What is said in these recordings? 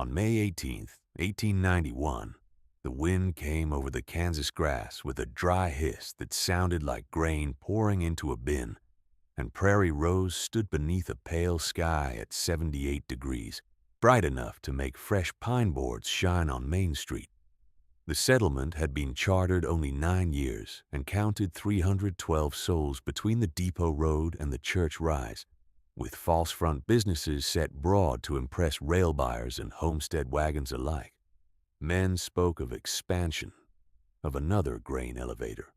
On May 18th, 1891, the wind came over the Kansas grass with a dry hiss that sounded like grain pouring into a bin, and Prairie Rose stood beneath a pale sky at 78 degrees, bright enough to make fresh pine boards shine on Main Street. The settlement had been chartered only 9 years and counted 312 souls between the Depot Road and the Church Rise, with false front businesses set broad to impress rail buyers and homestead wagons alike. Men spoke of expansion, of another grain elevator,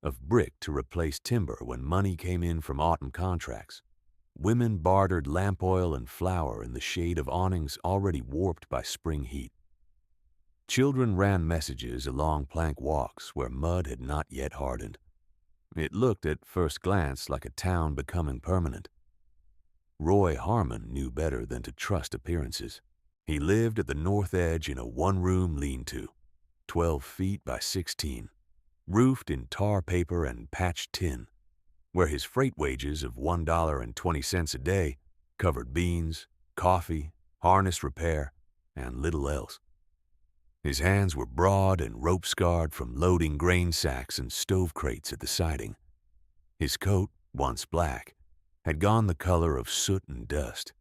of brick to replace timber when money came in from autumn contracts. Women bartered lamp oil and flour in the shade of awnings already warped by spring heat. Children ran messages along plank walks where mud had not yet hardened. It looked at first glance like a town becoming permanent. Roy Harmon knew better than to trust appearances. He lived at the north edge in a one-room lean-to, 12 feet by 16, roofed in tar paper and patched tin, where his freight wages of $1.20 a day covered beans, coffee, harness repair, and little else. His hands were broad and rope-scarred from loading grain sacks and stove crates at the siding. His coat, once black, had gone the color of soot and dust.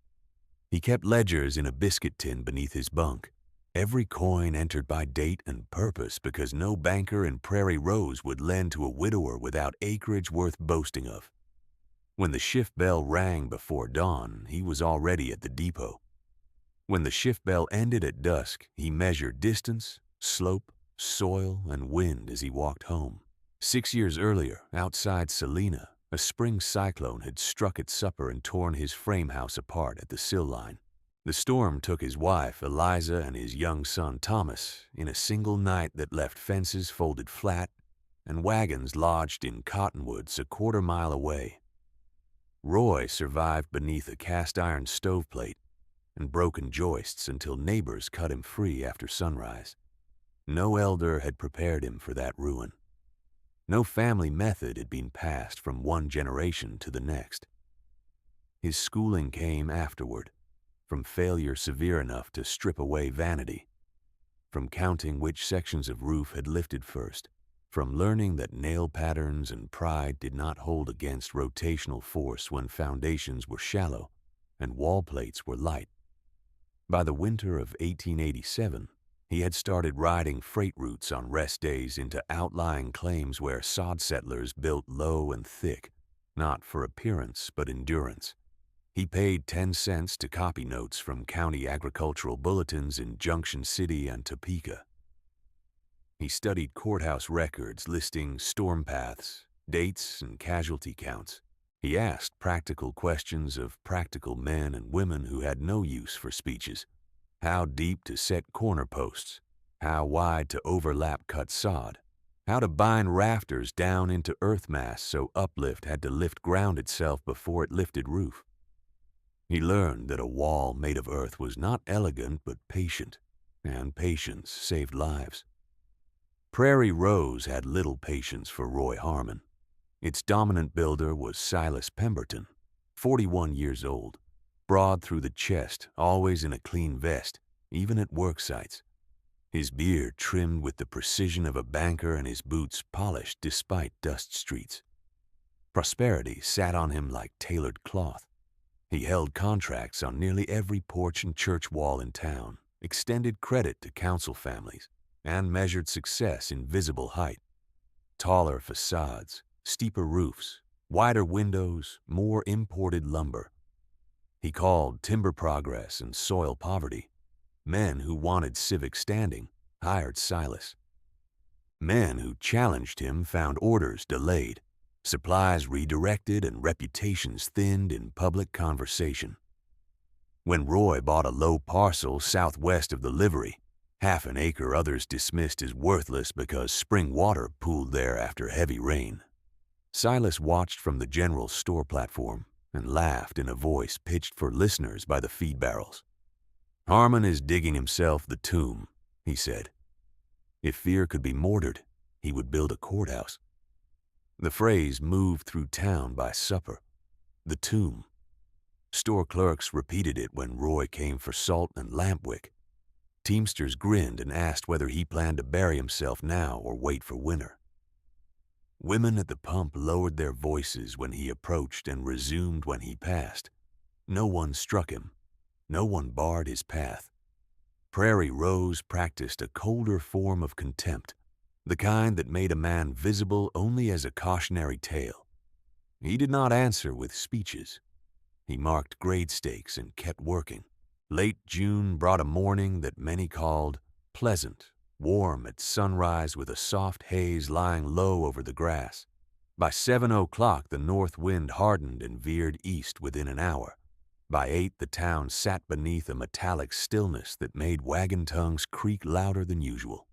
He kept ledgers in a biscuit tin beneath his bunk, every coin entered by date and purpose because no banker in Prairie Rose would lend to a widower without acreage worth boasting of. When the shift bell rang before dawn, he was already at the depot. When the shift bell ended at dusk, he measured distance, slope, soil, and wind as he walked home. 6 years earlier, outside Salina, a spring cyclone had struck at supper and torn his frame house apart at the sill line. The storm took his wife, Eliza, and his young son, Thomas, in a single night that left fences folded flat and wagons lodged in cottonwoods a quarter-mile away. Roy survived beneath a cast-iron stoveplate and broken joists until neighbors cut him free after sunrise. No elder had prepared him for that ruin. No family method had been passed from one generation to the next. His schooling came afterward, from failure severe enough to strip away vanity, from counting which sections of roof had lifted first, from learning that nail patterns and pride did not hold against rotational force when foundations were shallow and wall plates were light. By the winter of 1887, he had started riding freight routes on rest days into outlying claims where sod settlers built low and thick, not for appearance but endurance. He paid 10 cents to copy notes from county agricultural bulletins in Junction City and Topeka. He studied courthouse records listing storm paths, dates, and casualty counts. He asked practical questions of practical men and women who had no use for speeches. How deep to set corner posts, how wide to overlap cut sod, how to bind rafters down into earth mass so uplift had to lift ground itself before it lifted roof. He learned that a wall made of earth was not elegant but patient, and patience saved lives. Prairie Rose had little patience for Roy Harmon. Its dominant builder was Silas Pemberton, 41 years old, broad through the chest, always in a clean vest, even at work sites. His beard trimmed with the precision of a banker and his boots polished despite dust streets. Prosperity sat on him like tailored cloth. He held contracts on nearly every porch and church wall in town, extended credit to council families, and measured success in visible height. Taller facades, steeper roofs, wider windows, more imported lumber. He called timber progress and soil poverty. Men who wanted civic standing hired Silas. Men who challenged him found orders delayed, supplies redirected, and reputations thinned in public conversation. When Roy bought a low parcel southwest of the Livery, half an acre others dismissed as worthless because spring water pooled there after heavy rain, Silas watched from the general store platform and laughed in a voice pitched for listeners by the feed barrels. "Harmon is digging himself the tomb," he said. If fear could be mortared, he would build a courthouse. The phrase moved through town by supper. The tomb. Store clerks repeated it when Roy came for salt and lamp wick. Teamsters grinned and asked whether he planned to bury himself now or wait for winter. Women at the pump lowered their voices when he approached and resumed when he passed. No one struck him. No one barred his path. Prairie Rose practiced a colder form of contempt, the kind that made a man visible only as a cautionary tale. He did not answer with speeches. He marked grade stakes and kept working. Late June brought a morning that many called pleasant, warm at sunrise with a soft haze lying low over the grass. By 7 o'clock, the north wind hardened and veered east within an hour. By 8, the town sat beneath a metallic stillness that made wagon tongues creak louder than usual.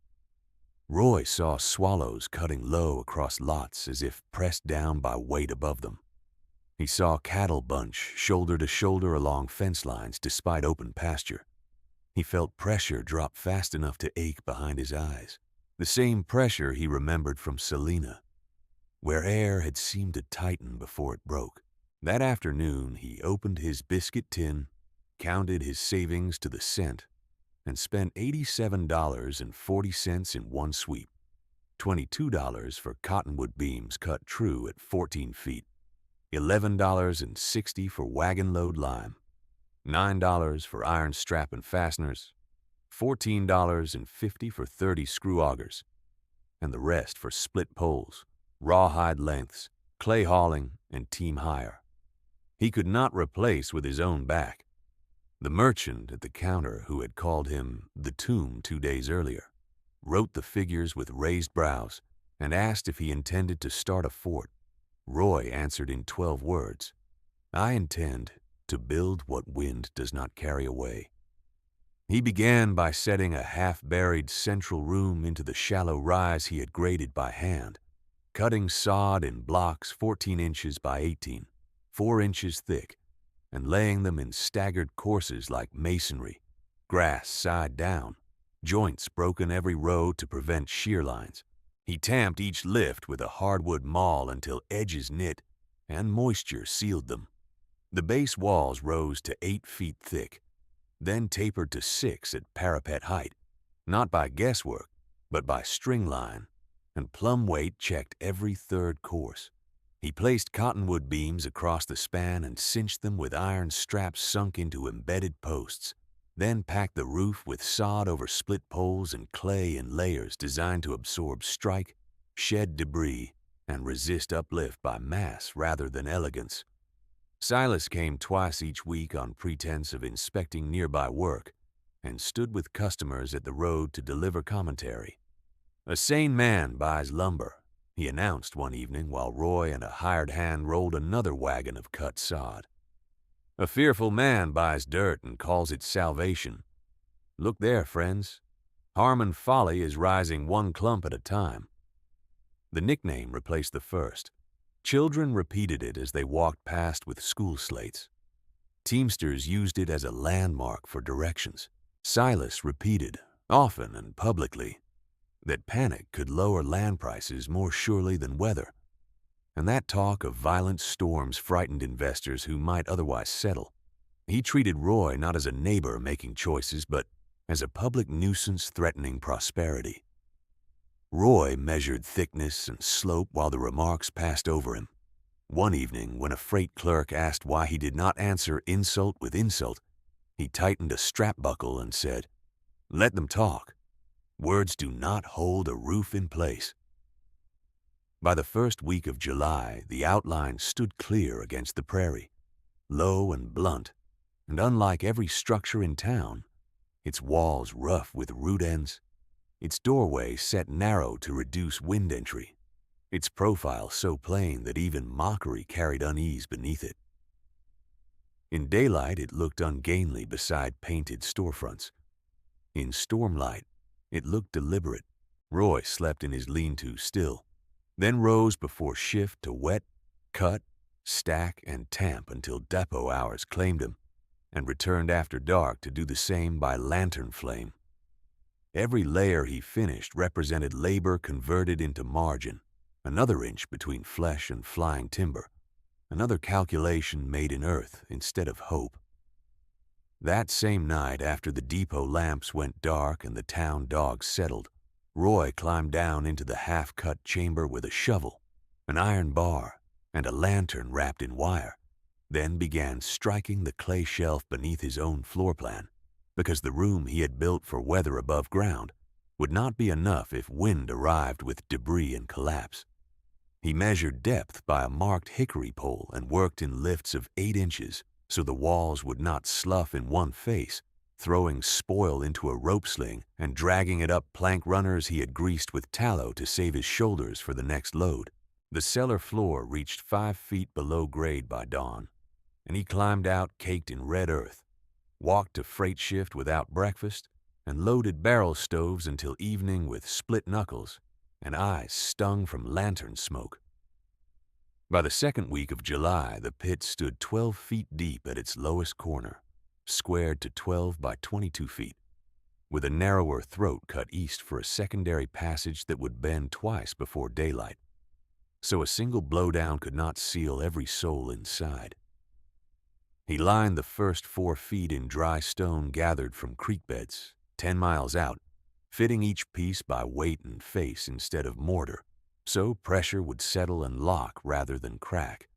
Roy saw swallows cutting low across lots as if pressed down by weight above them. He saw cattle bunch shoulder to shoulder along fence lines despite open pasture. He felt pressure drop fast enough to ache behind his eyes, the same pressure he remembered from Selena, where air had seemed to tighten before it broke. That afternoon, he opened his biscuit tin, counted his savings to the cent, and spent $87.40 in one sweep, $22 for cottonwood beams cut true at 14 feet, $11.60 for wagon load lime, $9 for iron strap and fasteners, $14.50 for 30 screw augers, and the rest for split poles, rawhide lengths, clay hauling, and team hire. He could not replace with his own back. The merchant at the counter who had called him the Tomb 2 days earlier wrote the figures with raised brows and asked if he intended to start a fort. Roy answered in 12 words, "I intend to build what wind does not carry away." He began by setting a half-buried central room into the shallow rise he had graded by hand, cutting sod in blocks 14 inches by 18, 4 inches thick, and laying them in staggered courses like masonry, grass side down, joints broken every row to prevent shear lines. He tamped each lift with a hardwood maul until edges knit and moisture sealed them. The base walls rose to 8 feet thick, then tapered to 6 at parapet height, not by guesswork, but by string line, and plumb weight checked every third course. He placed cottonwood beams across the span and cinched them with iron straps sunk into embedded posts, then packed the roof with sod over split poles and clay in layers designed to absorb strike, shed debris, and resist uplift by mass rather than elegance. Silas came twice each week on pretense of inspecting nearby work and stood with customers at the road to deliver commentary. "A sane man buys lumber," he announced one evening while Roy and a hired hand rolled another wagon of cut sod. "A fearful man buys dirt and calls it salvation. Look there, friends. Harmon Folly is rising one clump at a time." The nickname replaced the first. Children repeated it as they walked past with school slates. Teamsters used it as a landmark for directions. Silas repeated, often and publicly, that panic could lower land prices more surely than weather, and that talk of violent storms frightened investors who might otherwise settle. He treated Roy not as a neighbor making choices, but as a public nuisance threatening prosperity. Roy measured thickness and slope while the remarks passed over him. One evening, when a freight clerk asked why he did not answer insult with insult, he tightened a strap buckle and said, "Let them talk. Words do not hold a roof in place." By the first week of July, the outline stood clear against the prairie, low and blunt, and unlike every structure in town, its walls rough with root ends, its doorway set narrow to reduce wind entry, its profile so plain that even mockery carried unease beneath it. In daylight, it looked ungainly beside painted storefronts. In stormlight, it looked deliberate. Roy slept in his lean-to still, then rose before shift to wet, cut, stack, and tamp until depot hours claimed him, and returned after dark to do the same by lantern flame. Every layer he finished represented labor converted into margin, another inch between flesh and flying timber, another calculation made in earth instead of hope. That same night, after the depot lamps went dark and the town dogs settled, Roy climbed down into the half-cut chamber with a shovel, an iron bar, and a lantern wrapped in wire, then began striking the clay shelf beneath his own floor plan, because the room he had built for weather above ground would not be enough if wind arrived with debris and collapse. He measured depth by a marked hickory pole and worked in lifts of 8 inches so the walls would not slough in one face, throwing spoil into a rope sling and dragging it up plank runners he had greased with tallow to save his shoulders for the next load. The cellar floor reached 5 feet below grade by dawn, and he climbed out caked in red earth, walked to freight shift without breakfast, and loaded barrel stoves until evening with split knuckles and eyes stung from lantern smoke. By the second week of July, the pit stood 12 feet deep at its lowest corner, squared to 12 by 22 feet, with a narrower throat cut east for a secondary passage that would bend twice before daylight, so a single blowdown could not seal every soul inside. He lined the first 4 feet in dry stone gathered from creek beds, 10 miles out, fitting each piece by weight and face instead of mortar, so pressure would settle and lock rather than crack.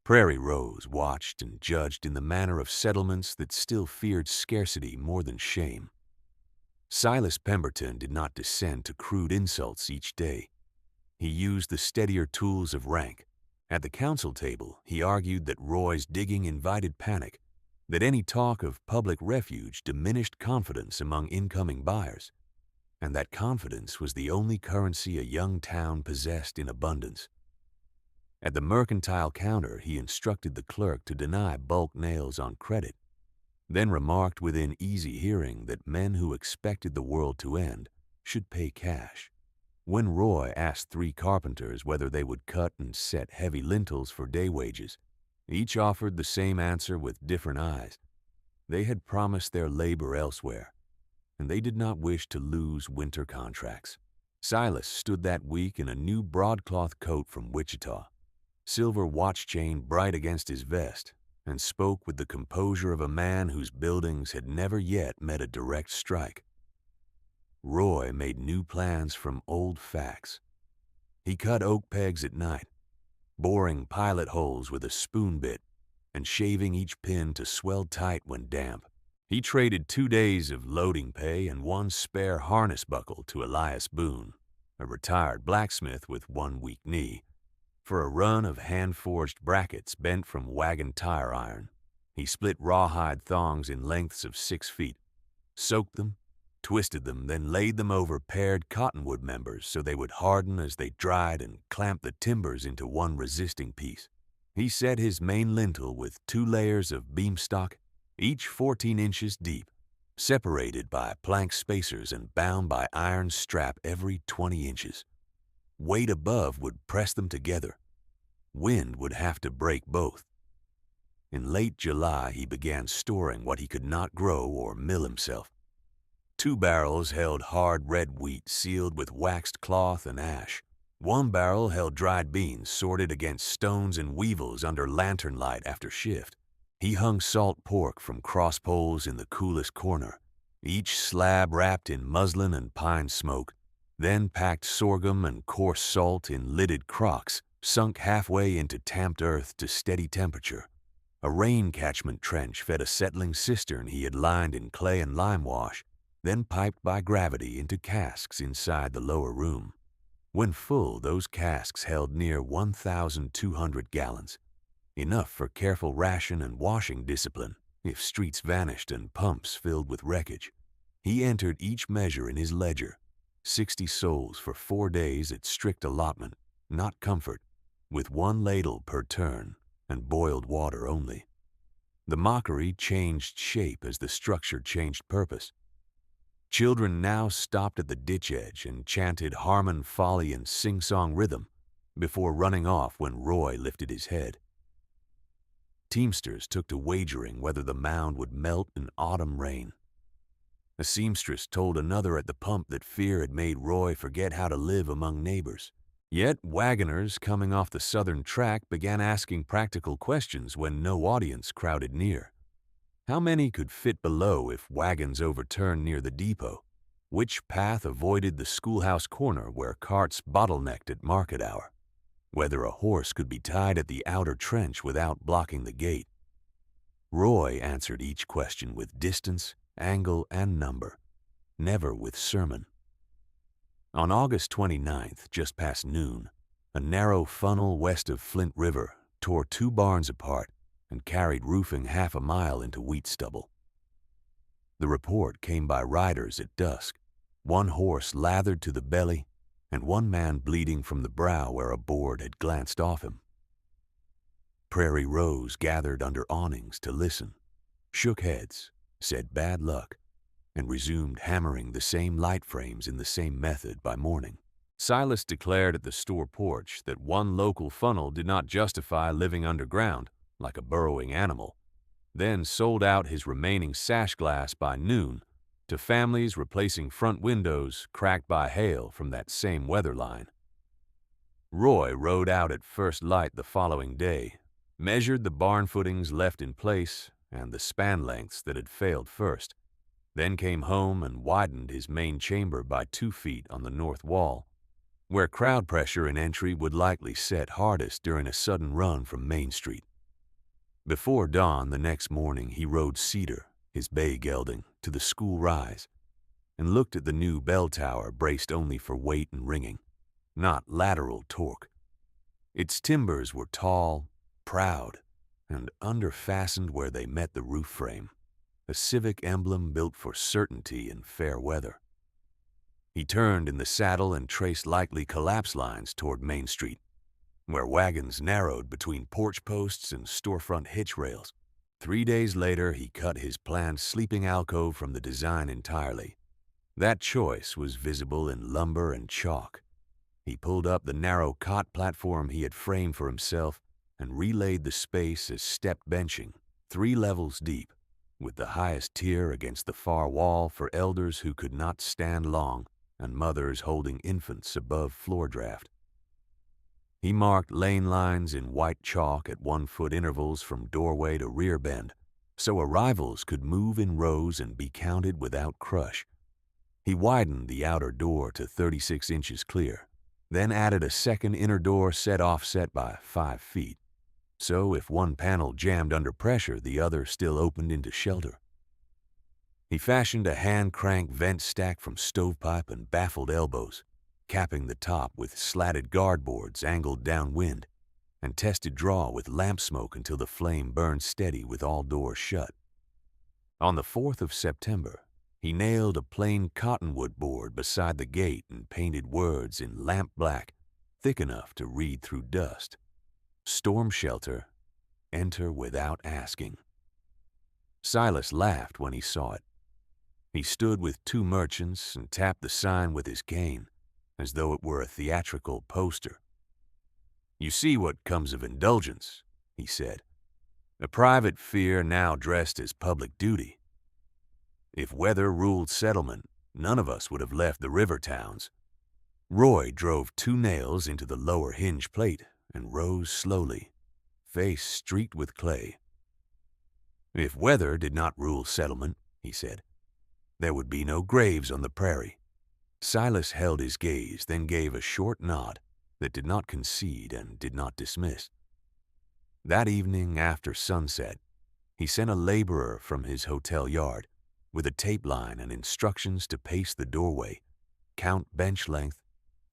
Prairie Rose watched and judged in the manner of settlements that still feared scarcity more than shame. Silas Pemberton did not descend to crude insults each day. He used the steadier tools of rank. At the council table, he argued that Roy's digging invited panic, that any talk of public refuge diminished confidence among incoming buyers, and that confidence was the only currency a young town possessed in abundance. At the mercantile counter, he instructed the clerk to deny bulk nails on credit, then remarked within easy hearing that men who expected the world to end should pay cash. When Roy asked 3 carpenters whether they would cut and set heavy lintels for day wages, each offered the same answer with different eyes. They had promised their labor elsewhere, and they did not wish to lose winter contracts. Silas stood that week in a new broadcloth coat from Wichita, silver watch chain bright against his vest, and spoke with the composure of a man whose buildings had never yet met a direct strike. Roy made new plans from old facts. He cut oak pegs at night, boring pilot holes with a spoon bit and shaving each pin to swell tight when damp. He traded 2 days of loading pay and 1 spare harness buckle to Elias Boone, a retired blacksmith with 1 weak knee, for a run of hand-forged brackets bent from wagon tire iron. He split rawhide thongs in lengths of 6 feet, soaked them, twisted them, then laid them over pared cottonwood members so they would harden as they dried and clamped the timbers into one resisting piece. He set his main lintel with 2 layers of beamstock, each 14 inches deep, separated by plank spacers and bound by iron strap every 20 inches. Weight above would press them together. Wind would have to break both. In late July, he began storing what he could not grow or mill himself. 2 barrels held hard red wheat sealed with waxed cloth and ash. 1 barrel held dried beans sorted against stones and weevils under lantern light after shift. He hung salt pork from cross poles in the coolest corner, each slab wrapped in muslin and pine smoke, then packed sorghum and coarse salt in lidded crocks, sunk halfway into tamped earth to steady temperature. A rain catchment trench fed a settling cistern he had lined in clay and lime wash, then piped by gravity into casks inside the lower room. When full, those casks held near 1,200 gallons, enough for careful ration and washing discipline if streets vanished and pumps filled with wreckage. He entered each measure in his ledger, 60 souls for 4 days at strict allotment, not comfort, with 1 ladle per turn and boiled water only. The mockery changed shape as the structure changed purpose. Children now stopped at the ditch edge and chanted Harmon Folly and sing-song rhythm before running off when Roy lifted his head. Teamsters took to wagering whether the mound would melt in autumn rain. A seamstress told another at the pump that fear had made Roy forget how to live among neighbors. Yet wagoners coming off the southern track began asking practical questions when no audience crowded near. How many could fit below if wagons overturned near the depot? Which path avoided the schoolhouse corner where carts bottlenecked at market hour? Whether a horse could be tied at the outer trench without blocking the gate? Roy answered each question with distance, angle, and number, never with sermon. On August 29th, just past noon, a narrow funnel west of Flint River tore two barns apart and carried roofing half a mile into wheat stubble. The report came by riders at dusk, one horse lathered to the belly and one man bleeding from the brow where a board had glanced off him. Prairie Rose gathered under awnings to listen, shook heads, said bad luck, and resumed hammering the same light frames in the same method by morning. Silas declared at the store porch that one local funnel did not justify living underground like a burrowing animal, then sold out his remaining sash glass by noon to families replacing front windows cracked by hail from that same weather line. Roy rode out at first light the following day, measured the barn footings left in place and the span lengths that had failed first, then came home and widened his main chamber by 2 feet on the north wall, where crowd pressure in entry would likely set hardest during a sudden run from Main Street. Before dawn the next morning he rode Cedar, his bay gelding, to the school rise, and looked at the new bell tower braced only for weight and ringing, not lateral torque. Its timbers were tall, proud, and under-fastened where they met the roof frame, a civic emblem built for certainty in fair weather. He turned in the saddle and traced likely collapse lines toward Main Street, where wagons narrowed between porch posts and storefront hitch rails. 3 days later, he cut his planned sleeping alcove from the design entirely. That choice was visible in lumber and chalk. He pulled up the narrow cot platform he had framed for himself and relaid the space as stepped benching, 3 levels deep, with the highest tier against the far wall for elders who could not stand long and mothers holding infants above floor draft. He marked lane lines in white chalk at 1-foot intervals from doorway to rear bend, so arrivals could move in rows and be counted without crush. He widened the outer door to 36 inches clear, then added a second inner door set offset by 5 feet. So if one panel jammed under pressure, the other still opened into shelter. He fashioned a hand-crank vent stack from stovepipe and baffled elbows, capping the top with slatted guard boards angled downwind, and tested draw with lamp smoke until the flame burned steady with all doors shut. On the 4th of September, he nailed a plain cottonwood board beside the gate and painted words in lamp black, thick enough to read through dust. Storm shelter, enter without asking. Silas laughed when he saw it. He stood with 2 merchants and tapped the sign with his cane, as though it were a theatrical poster. "You see what comes of indulgence," he said. "A private fear now dressed as public duty. If weather ruled settlement, none of us would have left the river towns." Roy drove 2 nails into the lower hinge plate and rose slowly, face streaked with clay. "If weather did not rule settlement," he said, "there would be no graves on the prairie." Silas held his gaze, then gave a short nod that did not concede and did not dismiss. That evening after sunset, he sent a laborer from his hotel yard with a tape line and instructions to pace the doorway, count bench length,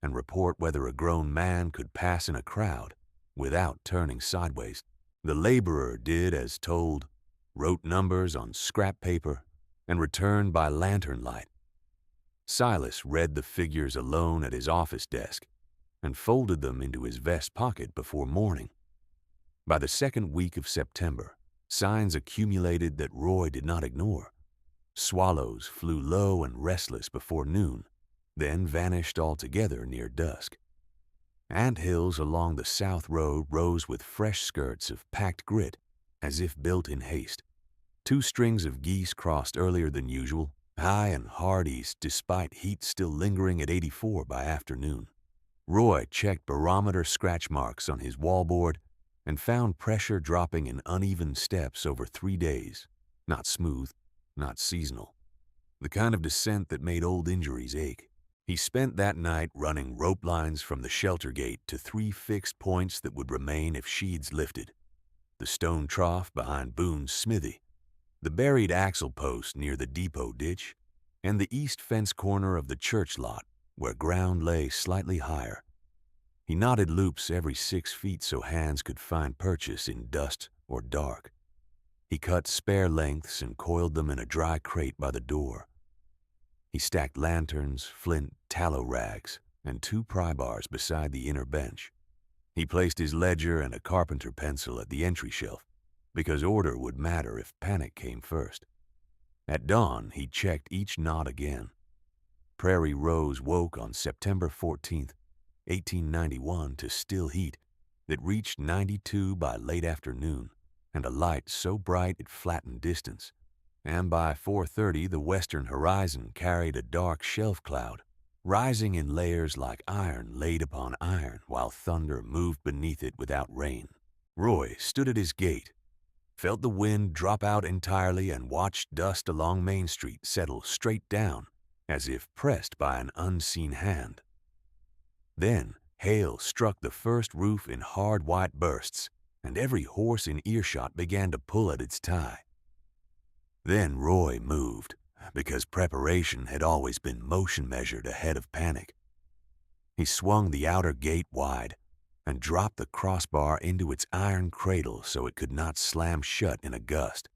and report whether a grown man could pass in a crowd without turning sideways. The laborer did as told, wrote numbers on scrap paper, and returned by lantern light. Silas read the figures alone at his office desk and folded them into his vest pocket before morning. By the 2nd week of September, signs accumulated that Roy did not ignore. Swallows flew low and restless before noon, then vanished altogether near dusk. Ant hills along the south road rose with fresh skirts of packed grit, as if built in haste. 2 strings of geese crossed earlier than usual, high and hard east despite heat still lingering at 84 by afternoon. Roy checked barometer scratch marks on his wallboard and found pressure dropping in uneven steps over 3 days, Not smooth, not seasonal. The kind of descent that made old injuries ache. He spent that night running rope lines from the shelter gate to 3 fixed points that would remain if sheaths lifted. The stone trough behind Boone's smithy, the buried axle post near the depot ditch, and the east fence corner of the church lot where ground lay slightly higher. He knotted loops every 6 feet so hands could find purchase in dust or dark. He cut spare lengths and coiled them in a dry crate by the door. He stacked lanterns, flint, tallow rags, and 2 pry bars beside the inner bench. He placed his ledger and a carpenter pencil at the entry shelf, because order would matter if panic came first. At dawn, he checked each knot again. Prairie Rose woke on September 14th, 1891 to still heat that reached 92 by late afternoon and a light so bright it flattened distance. And by 4:30 the western horizon carried a dark shelf cloud, rising in layers like iron laid upon iron while thunder moved beneath it without rain. Roy stood at his gate, felt the wind drop out entirely, and watched dust along Main Street settle straight down as if pressed by an unseen hand. Then hail struck the first roof in hard white bursts, and every horse in earshot began to pull at its tie. Then Roy moved, because preparation had always been motion measured ahead of panic. He swung the outer gate wide and dropped the crossbar into its iron cradle so it could not slam shut in a gust,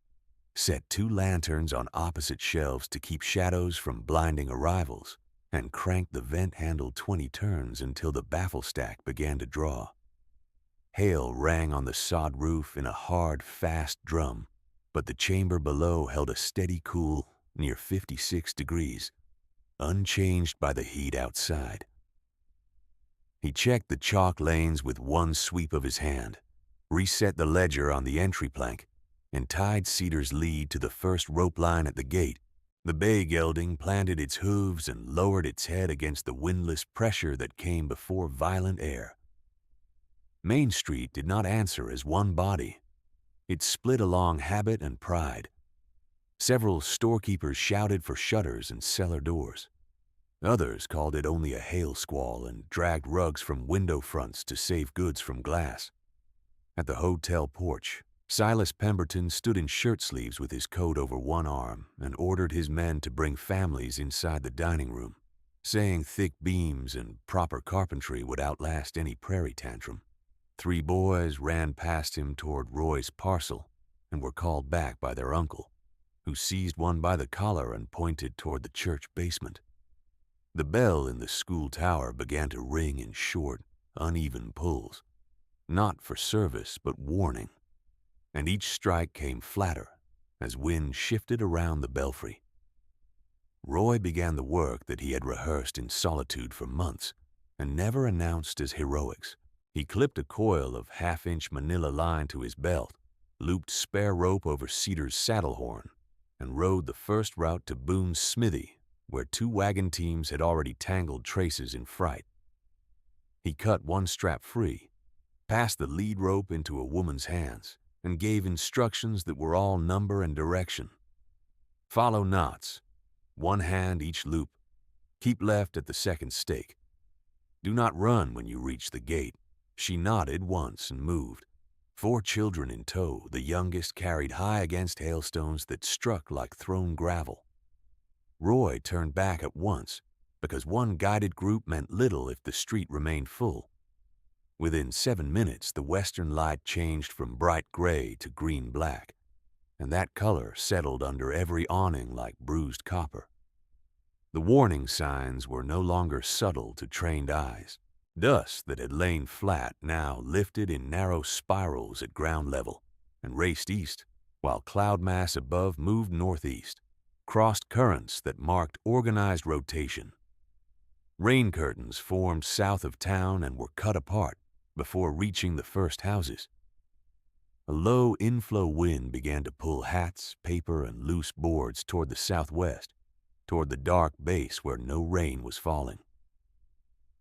set 2 lanterns on opposite shelves to keep shadows from blinding arrivals, and cranked the vent handle 20 turns until the baffle stack began to draw. Hail rang on the sod roof in a hard, fast drum, but the chamber below held a steady cool near 56 degrees, unchanged by the heat outside. He checked the chalk lanes with one sweep of his hand, reset the ledger on the entry plank, and tied Cedar's lead to the first rope line at the gate. The bay gelding planted its hooves and lowered its head against the windless pressure that came before violent air. Main Street did not answer as one body. It split along habit and pride. Several storekeepers shouted for shutters and cellar doors. Others called it only a hail squall and dragged rugs from window fronts to save goods from glass. At the hotel porch, Silas Pemberton stood in shirt sleeves with his coat over one arm and ordered his men to bring families inside the dining room, saying thick beams and proper carpentry would outlast any prairie tantrum. 3 boys ran past him toward Roy's parcel and were called back by their uncle, who seized one by the collar and pointed toward the church basement. The bell in the school tower began to ring in short, uneven pulls, not for service but warning, and each strike came flatter as wind shifted around the belfry. Roy began the work that he had rehearsed in solitude for months and never announced as heroics. He clipped a coil of 1/2-inch manila line to his belt, looped spare rope over Cedar's saddle horn, and rode the first route to Boone's smithy, where 2 wagon teams had already tangled traces in fright. He cut one strap free, passed the lead rope into a woman's hands, and gave instructions that were all number and direction. Follow knots, 1 hand each loop. Keep left at the second stake. Do not run when you reach the gate. She nodded once and moved. 4 children in tow, the youngest carried high against hailstones that struck like thrown gravel. Roy turned back at once, because one guided group meant little if the street remained full. Within 7 minutes, the western light changed from bright gray to green-black, and that color settled under every awning like bruised copper. The warning signs were no longer subtle to trained eyes. Dust that had lain flat now lifted in narrow spirals at ground level and raced east, while cloud mass above moved northeast, crossed currents that marked organized rotation. Rain curtains formed south of town and were cut apart before reaching the first houses. A low inflow wind began to pull hats, paper, and loose boards toward the southwest, toward the dark base where no rain was falling.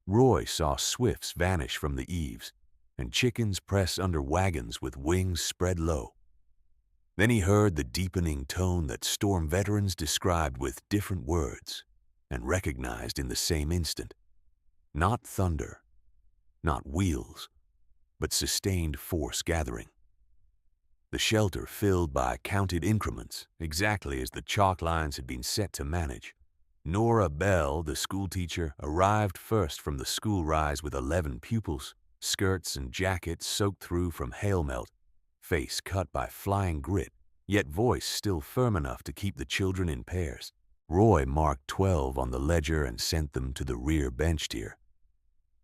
Roy saw swifts vanish from the eaves and chickens press under wagons with wings spread low. Then he heard the deepening tone that storm veterans described with different words and recognized in the same instant. Not thunder, not wheels, but sustained force gathering. The shelter filled by counted increments, exactly as the chalk lines had been set to manage. Nora Bell, the schoolteacher, arrived first from the school rise with 11 pupils, skirts and jackets soaked through from hail melt, face cut by flying grit, yet voice still firm enough to keep the children in pairs. Roy marked 12 on the ledger and sent them to the rear bench tier.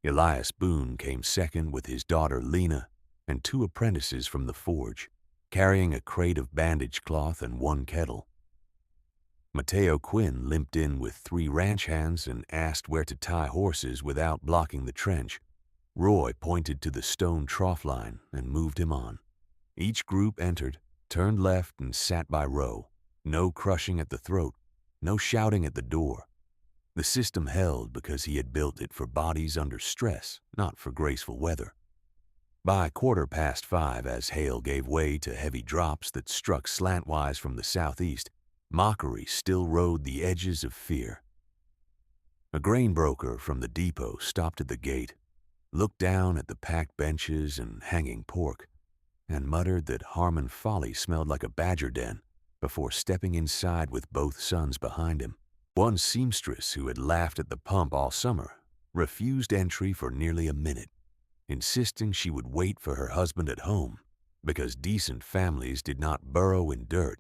Elias Boone came second with his daughter Lena and 2 apprentices from the forge, carrying a crate of bandage cloth and 1 kettle. Mateo Quinn limped in with 3 ranch hands and asked where to tie horses without blocking the trench. Roy pointed to the stone trough line and moved him on. Each group entered, turned left and sat by row. No crushing at the throat, no shouting at the door. The system held because he had built it for bodies under stress, not for graceful weather. By 5:15, as hail gave way to heavy drops that struck slantwise from the southeast, Mockery still rode the edges of fear. A grain broker from the depot stopped at the gate, looked down at the packed benches and hanging pork, and muttered that Harmon Folly smelled like a badger den before stepping inside with both sons behind him. One seamstress who had laughed at the pump all summer refused entry for nearly a minute, insisting she would wait for her husband at home because decent families did not burrow in dirt.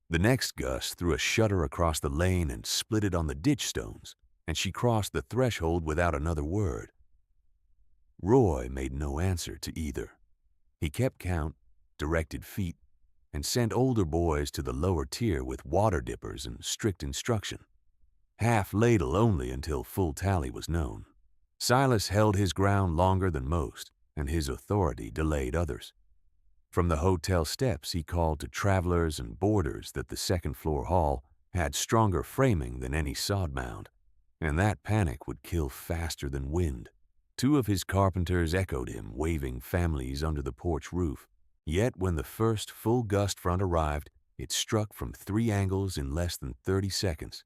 The next gust threw a shutter across the lane and split it on the ditch stones, and she crossed the threshold without another word. Roy made no answer to either. He kept count, directed feet, and sent older boys to the lower tier with water dippers and strict instruction. Half ladle only until full tally was known. Silas held his ground longer than most, and his authority delayed others. From the hotel steps he called to travelers and boarders that the second-floor hall had stronger framing than any sod mound, and that panic would kill faster than wind. 2 of his carpenters echoed him, waving families under the porch roof. Yet when the first full gust front arrived, it struck from 3 angles in less than 30 seconds,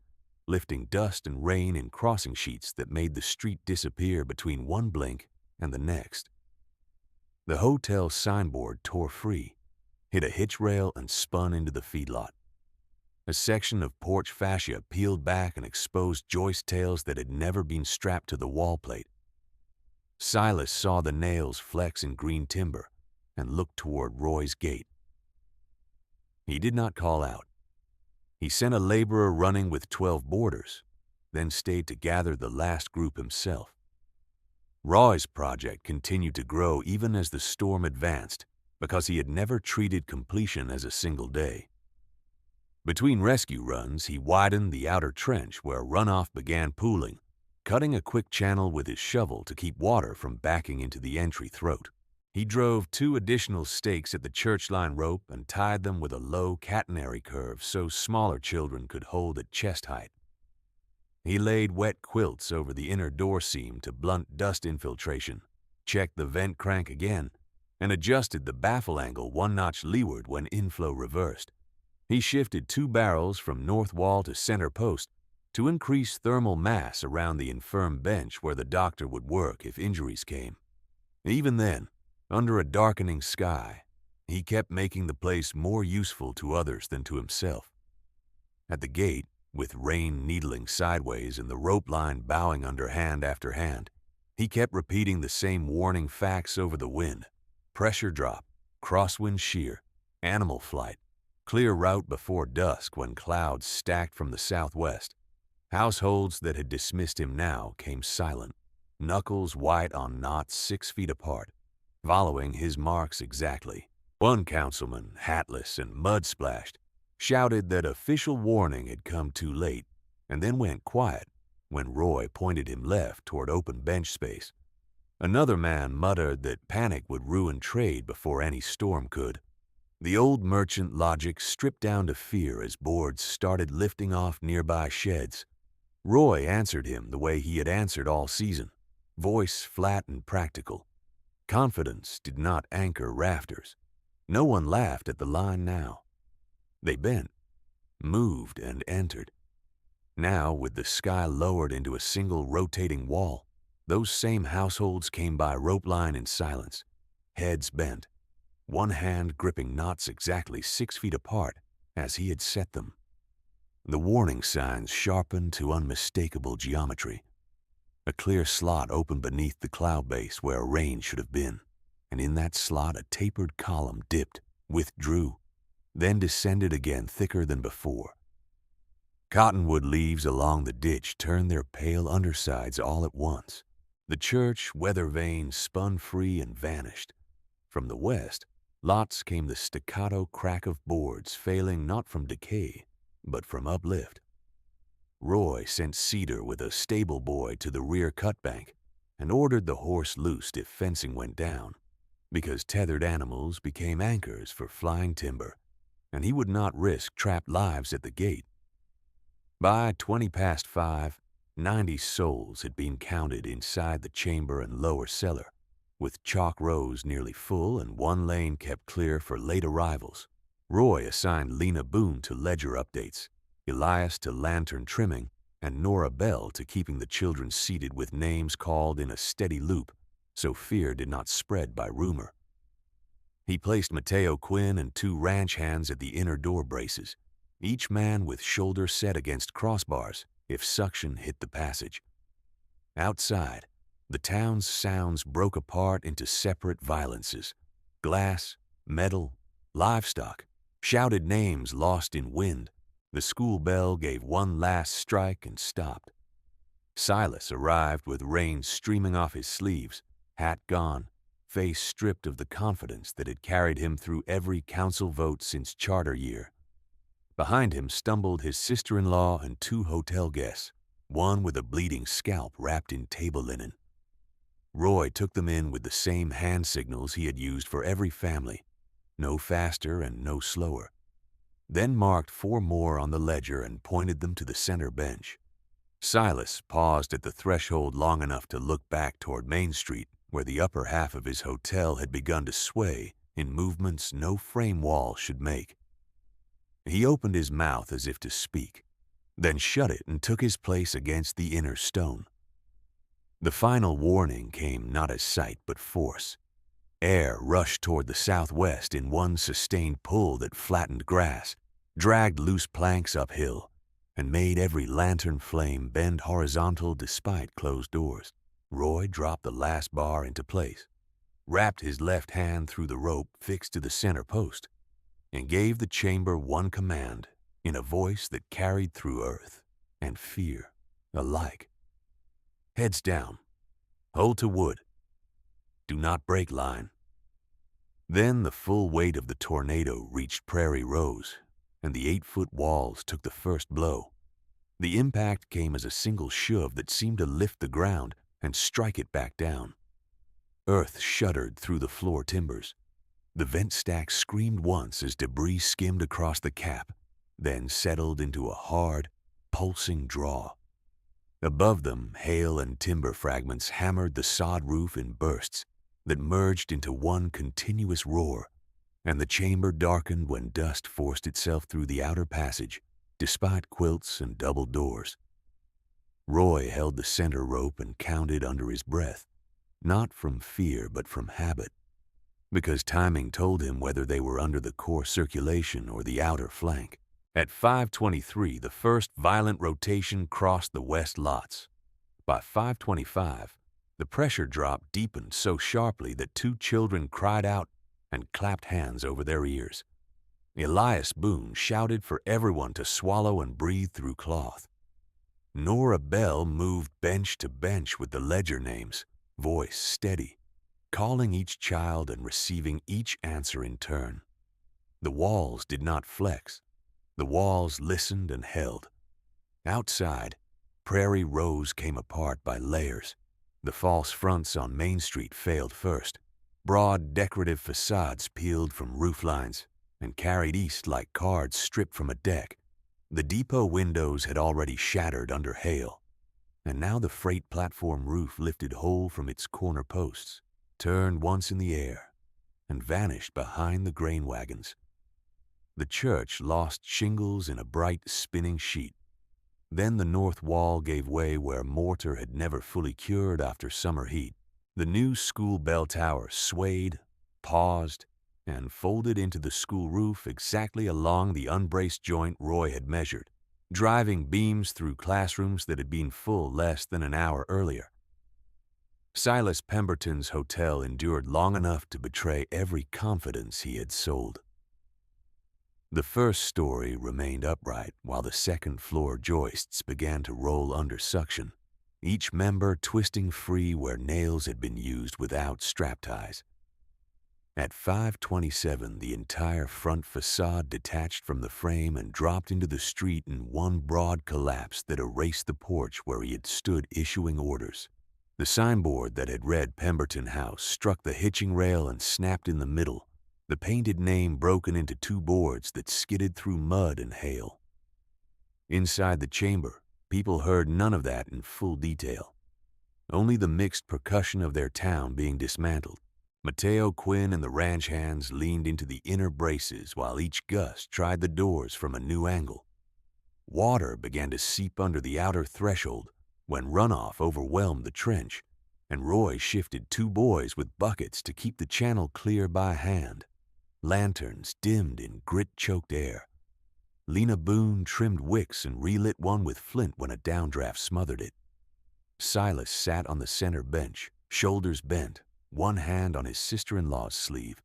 lifting dust and rain in crossing sheets that made the street disappear between one blink and the next. The hotel signboard tore free, hit a hitch rail and spun into the feedlot. A section of porch fascia peeled back and exposed joist tails that had never been strapped to the wall plate. Silas saw the nails flex in green timber and looked toward Roy's gate. He did not call out. He sent a laborer running with 12 boarders, then stayed to gather the last group himself. Roy's project continued to grow even as the storm advanced because he had never treated completion as a single day. Between rescue runs, he widened the outer trench where runoff began pooling, cutting a quick channel with his shovel to keep water from backing into the entry throat. He drove 2 additional stakes at the church line rope and tied them with a low catenary curve so smaller children could hold at chest height. He laid wet quilts over the inner door seam to blunt dust infiltration, checked the vent crank again, and adjusted the baffle angle 1 notch leeward when inflow reversed. He shifted 2 barrels from north wall to center post to increase thermal mass around the infirm bench where the doctor would work if injuries came. Even then, under a darkening sky, he kept making the place more useful to others than to himself. At the gate, with rain needling sideways and the rope line bowing under hand after hand, he kept repeating the same warning facts over the wind: pressure drop, crosswind shear, animal flight, clear route before dusk when clouds stacked from the southwest. Households that had dismissed him now came silent, knuckles white on knots 6 feet apart, following his marks exactly. One councilman, hatless and mud-splashed, shouted that official warning had come too late, and then went quiet when Roy pointed him left toward open bench space. Another man muttered that panic would ruin trade before any storm could. The old merchant logic stripped down to fear as boards started lifting off nearby sheds. Roy answered him the way he had answered all season, voice flat and practical. Confidence did not anchor rafters. No one laughed at the line now. They bent, moved, and entered. Now, with the sky lowered into a single rotating wall, those same households came by rope line in silence, heads bent, one hand gripping knots exactly 6 feet apart as he had set them. The warning signs sharpened to unmistakable geometry. A clear slot opened beneath the cloud base where a range should have been, and in that slot a tapered column dipped, withdrew, then descended again thicker than before. Cottonwood leaves along the ditch turned their pale undersides all at once. The church, weather vane, spun free and vanished. From the west, lots came the staccato crack of boards failing not from decay, but from uplift. Roy sent Cedar with a stable boy to the rear cut bank and ordered the horse loosed if fencing went down, because tethered animals became anchors for flying timber, and he would not risk trapped lives at the gate. By 5:20, 90 souls had been counted inside the chamber and lower cellar, with chalk rows nearly full and one lane kept clear for late arrivals. Roy assigned Lena Boone to ledger updates, Elias to lantern trimming, and Nora Bell to keeping the children seated with names called in a steady loop, so fear did not spread by rumor. He placed Mateo Quinn and 2 ranch hands at the inner door braces, each man with shoulder set against crossbars if suction hit the passage. Outside, the town's sounds broke apart into separate violences. Glass, metal, livestock, shouted names lost in wind. The school bell gave one last strike and stopped. Silas arrived with rain streaming off his sleeves, hat gone, face stripped of the confidence that had carried him through every council vote since charter year. Behind him stumbled his sister-in-law and 2 hotel guests, one with a bleeding scalp wrapped in table linen. Roy took them in with the same hand signals he had used for every family, no faster and no slower, then marked 4 more on the ledger and pointed them to the center bench. Silas paused at the threshold long enough to look back toward Main Street, where the upper half of his hotel had begun to sway in movements no frame wall should make. He opened his mouth as if to speak, then shut it and took his place against the inner stone. The final warning came not as sight but force. Air rushed toward the southwest in one sustained pull that flattened grass, dragged loose planks uphill, and made every lantern flame bend horizontal despite closed doors. Roy dropped the last bar into place, wrapped his left hand through the rope fixed to the center post, and gave the chamber one command in a voice that carried through earth and fear alike. Heads down. Hold to wood. Do not break line. Then the full weight of the tornado reached Prairie Rose, and the 8-foot walls took the first blow. The impact came as a single shove that seemed to lift the ground and strike it back down. Earth shuddered through the floor timbers. The vent stack screamed once as debris skimmed across the cap, then settled into a hard, pulsing draw. Above them, hail and timber fragments hammered the sod roof in bursts that merged into one continuous roar, and the chamber darkened when dust forced itself through the outer passage, despite quilts and double doors. Roy held the center rope and counted under his breath, not from fear but from habit, because timing told him whether they were under the core circulation or the outer flank. At 5:23, the first violent rotation crossed the west lots. By 5:25, the pressure drop deepened so sharply that 2 children cried out and clapped hands over their ears. Elias Boone shouted for everyone to swallow and breathe through cloth. Nora Bell moved bench to bench with the ledger names, voice steady, calling each child and receiving each answer in turn. The walls did not flex. The walls listened and held. Outside, Prairie Rose came apart by layers. The false fronts on Main Street failed first. Broad, decorative facades peeled from roof lines and carried east like cards stripped from a deck. The depot windows had already shattered under hail, and now the freight platform roof lifted whole from its corner posts, turned once in the air, and vanished behind the grain wagons. The church lost shingles in a bright spinning sheet. Then the north wall gave way where mortar had never fully cured after summer heat. The new school bell tower swayed, paused, and folded into the school roof exactly along the unbraced joint Roy had measured, driving beams through classrooms that had been full less than an hour earlier. Silas Pemberton's hotel endured long enough to betray every confidence he had sold. The first story remained upright while the second-floor joists began to roll under suction, each member twisting free where nails had been used without strap ties. At 5:27, the entire front facade detached from the frame and dropped into the street in one broad collapse that erased the porch where he had stood issuing orders. The signboard that had read Pemberton House struck the hitching rail and snapped in the middle, the painted name broken into two boards that skidded through mud and hail. Inside the chamber, people heard none of that in full detail, only the mixed percussion of their town being dismantled. Mateo Quinn and the ranch hands leaned into the inner braces while each gust tried the doors from a new angle. Water began to seep under the outer threshold when runoff overwhelmed the trench, and Roy shifted two boys with buckets to keep the channel clear by hand. Lanterns dimmed in grit-choked air. Lena Boone trimmed wicks and relit one with flint when a downdraft smothered it. Silas sat on the center bench, shoulders bent, one hand on his sister-in-law's sleeve,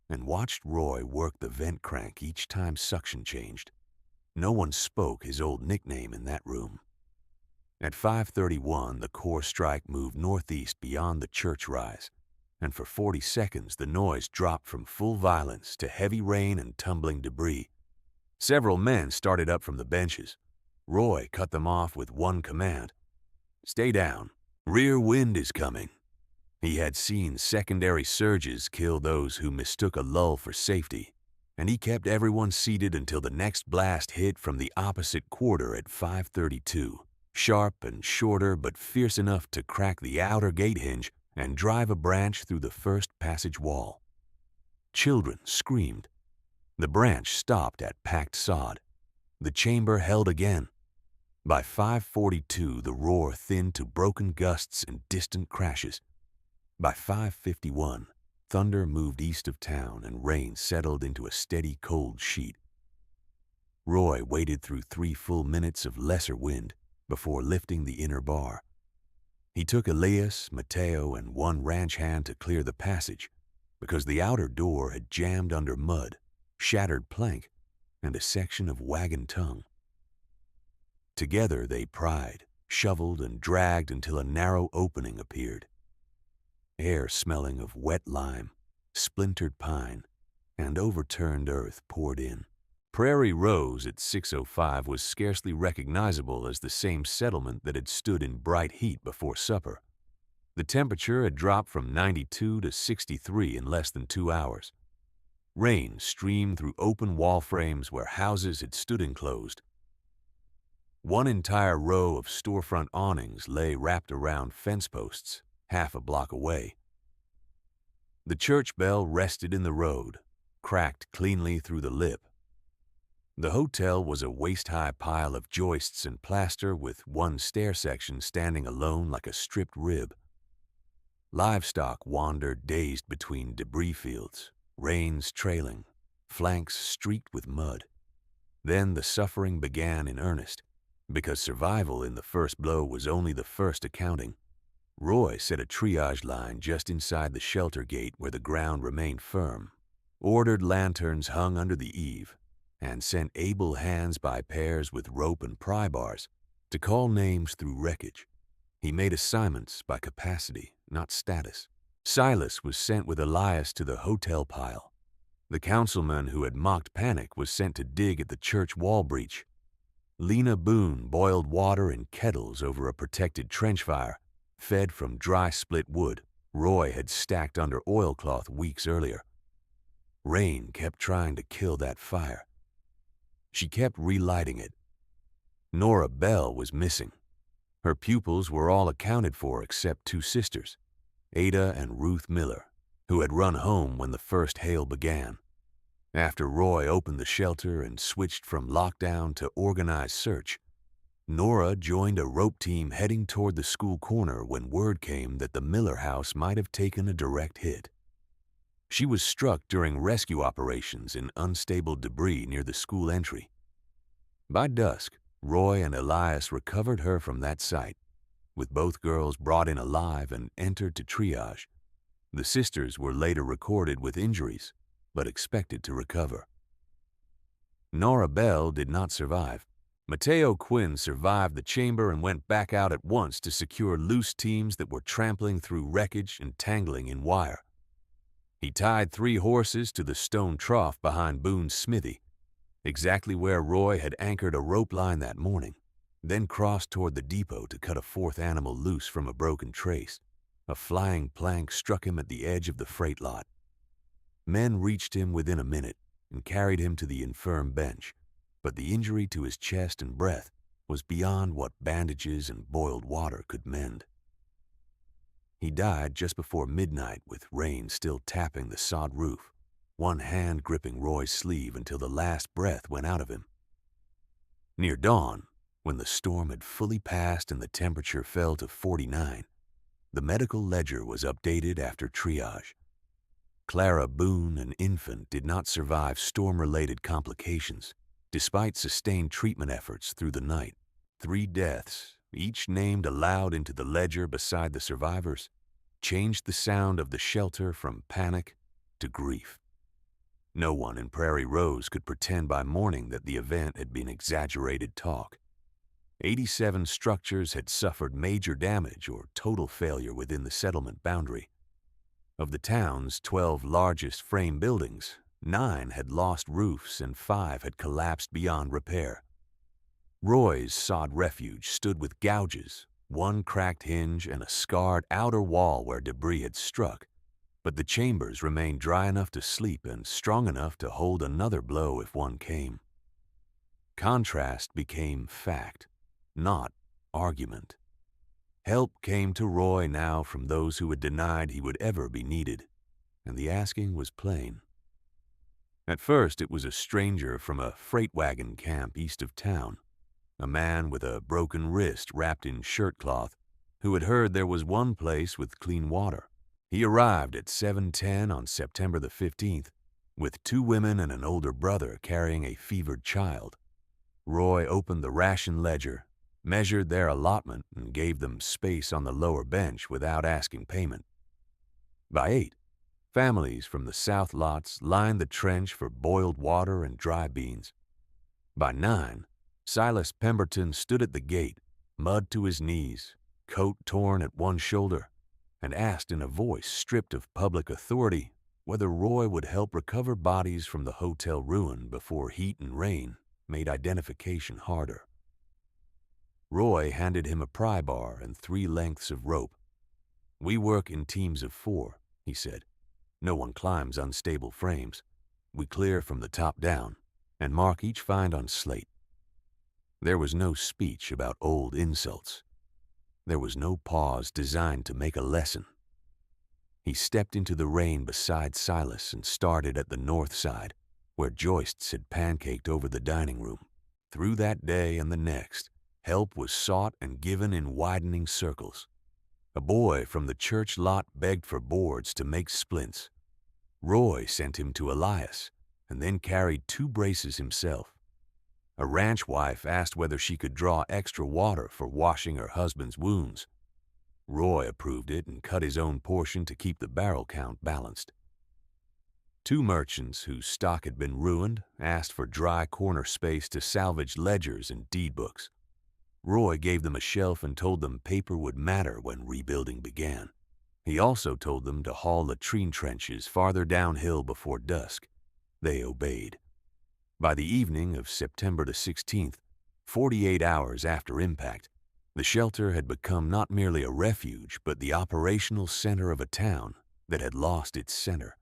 and watched Roy work the vent crank each time suction changed. No one spoke his old nickname in that room. At 5:31, the core strike moved northeast beyond the church rise, and for 40 seconds the noise dropped from full violence to heavy rain and tumbling debris. Several men started up from the benches. Roy cut them off with one command: "Stay down. Rear wind is coming." He had seen secondary surges kill those who mistook a lull for safety, and he kept everyone seated until the next blast hit from the opposite quarter at 5:32, sharp and shorter but fierce enough to crack the outer gate hinge and drive a branch through the first passage wall. Children screamed. The branch stopped at packed sod. The chamber held again. By 5:42, the roar thinned to broken gusts and distant crashes. By 5:51, thunder moved east of town and rain settled into a steady cold sheet. Roy waited through 3 full minutes of lesser wind before lifting the inner bar. He took Elias, Mateo, and one ranch hand to clear the passage because the outer door had jammed under mud, shattered plank, and a section of wagon tongue. Together they pried, shoveled, and dragged until a narrow opening appeared. Air smelling of wet lime, splintered pine, and overturned earth poured in. Prairie Rose at 6:05 was scarcely recognizable as the same settlement that had stood in bright heat before supper. The temperature had dropped from 92 to 63 in less than 2 hours. Rain streamed through open wall frames where houses had stood enclosed. One entire row of storefront awnings lay wrapped around fence posts, half a block away. The church bell rested in the road, cracked cleanly through the lip. The hotel was a waist-high pile of joists and plaster with one stair section standing alone like a stripped rib. Livestock wandered dazed between debris fields, reins trailing, flanks streaked with mud. Then the suffering began in earnest, because survival in the first blow was only the first accounting. Roy set a triage line just inside the shelter gate where the ground remained firm, ordered lanterns hung under the eave, and sent able hands by pairs with rope and pry bars to call names through wreckage. He made assignments by capacity, not status. Silas was sent with Elias to the hotel pile. The councilman who had mocked panic was sent to dig at the church wall breach. Lena Boone boiled water in kettles over a protected trench fire, fed from dry split wood Roy had stacked under oilcloth weeks earlier. Rain kept trying to kill that fire. She kept relighting it. Nora Bell was missing. Her pupils were all accounted for except 2 sisters, Ada and Ruth Miller, who had run home when the first hail began. After Roy opened the shelter and switched from lockdown to organized search, Nora joined a rope team heading toward the school corner when word came that the Miller house might have taken a direct hit. She was struck during rescue operations in unstable debris near the school entry. By dusk, Roy and Elias recovered her from that site, with both girls brought in alive and entered to triage. The sisters were later recorded with injuries, but expected to recover. Nora Bell did not survive. Mateo Quinn survived the chamber and went back out at once to secure loose teams that were trampling through wreckage and tangling in wire. He tied 3 horses to the stone trough behind Boone's smithy, exactly where Roy had anchored a rope line that morning, then crossed toward the depot to cut a 4th animal loose from a broken trace. A flying plank struck him at the edge of the freight lot. Men reached him within a minute and carried him to the infirm bench, but the injury to his chest and breath was beyond what bandages and boiled water could mend. He died just before midnight with rain still tapping the sod roof, one hand gripping Roy's sleeve until the last breath went out of him. Near dawn, when the storm had fully passed and the temperature fell to 49, the medical ledger was updated after triage. Clara Boone, an infant, did not survive storm-related complications, despite sustained treatment efforts through the night. 3 deaths, each named aloud into the ledger beside the survivors, changed the sound of the shelter from panic to grief. No one in Prairie Rose could pretend by morning that the event had been exaggerated talk. 87 structures had suffered major damage or total failure within the settlement boundary. Of the town's 12 largest frame buildings, 9 had lost roofs and 5 had collapsed beyond repair. Roy's sod refuge stood with gouges, 1 cracked hinge, and a scarred outer wall where debris had struck, but the chambers remained dry enough to sleep and strong enough to hold another blow if one came. Contrast became fact, not argument. Help came to Roy now from those who had denied he would ever be needed, and the asking was plain. At first, it was a stranger from a freight wagon camp east of town, a man with a broken wrist wrapped in shirt cloth, who had heard there was one place with clean water. He arrived at 7:10 on September the 15th, with 2 women and an older brother carrying a fevered child. Roy opened the ration ledger, measured their allotment, and gave them space on the lower bench without asking payment. By 8, families from the south lots lined the trench for boiled water and dry beans. By 9, Silas Pemberton stood at the gate, mud to his knees, coat torn at one shoulder, and asked in a voice stripped of public authority whether Roy would help recover bodies from the hotel ruin before heat and rain made identification harder. Roy handed him a pry bar and 3 lengths of rope. "We work in teams of 4, he said. "No one climbs unstable frames. We clear from the top down and mark each find on slate." There was no speech about old insults. There was no pause designed to make a lesson. He stepped into the rain beside Silas and started at the north side, where joists had pancaked over the dining room. Through that day and the next, help was sought and given in widening circles. A boy from the church lot begged for boards to make splints. Roy sent him to Elias, and then carried 2 braces himself. A ranch wife asked whether she could draw extra water for washing her husband's wounds. Roy approved it and cut his own portion to keep the barrel count balanced. 2 merchants whose stock had been ruined asked for dry corner space to salvage ledgers and deed books. Roy gave them a shelf and told them paper would matter when rebuilding began. He also told them to haul latrine trenches farther downhill before dusk. They obeyed. By the evening of September the 16th, 48 hours after impact, the shelter had become not merely a refuge, but the operational center of a town that had lost its center.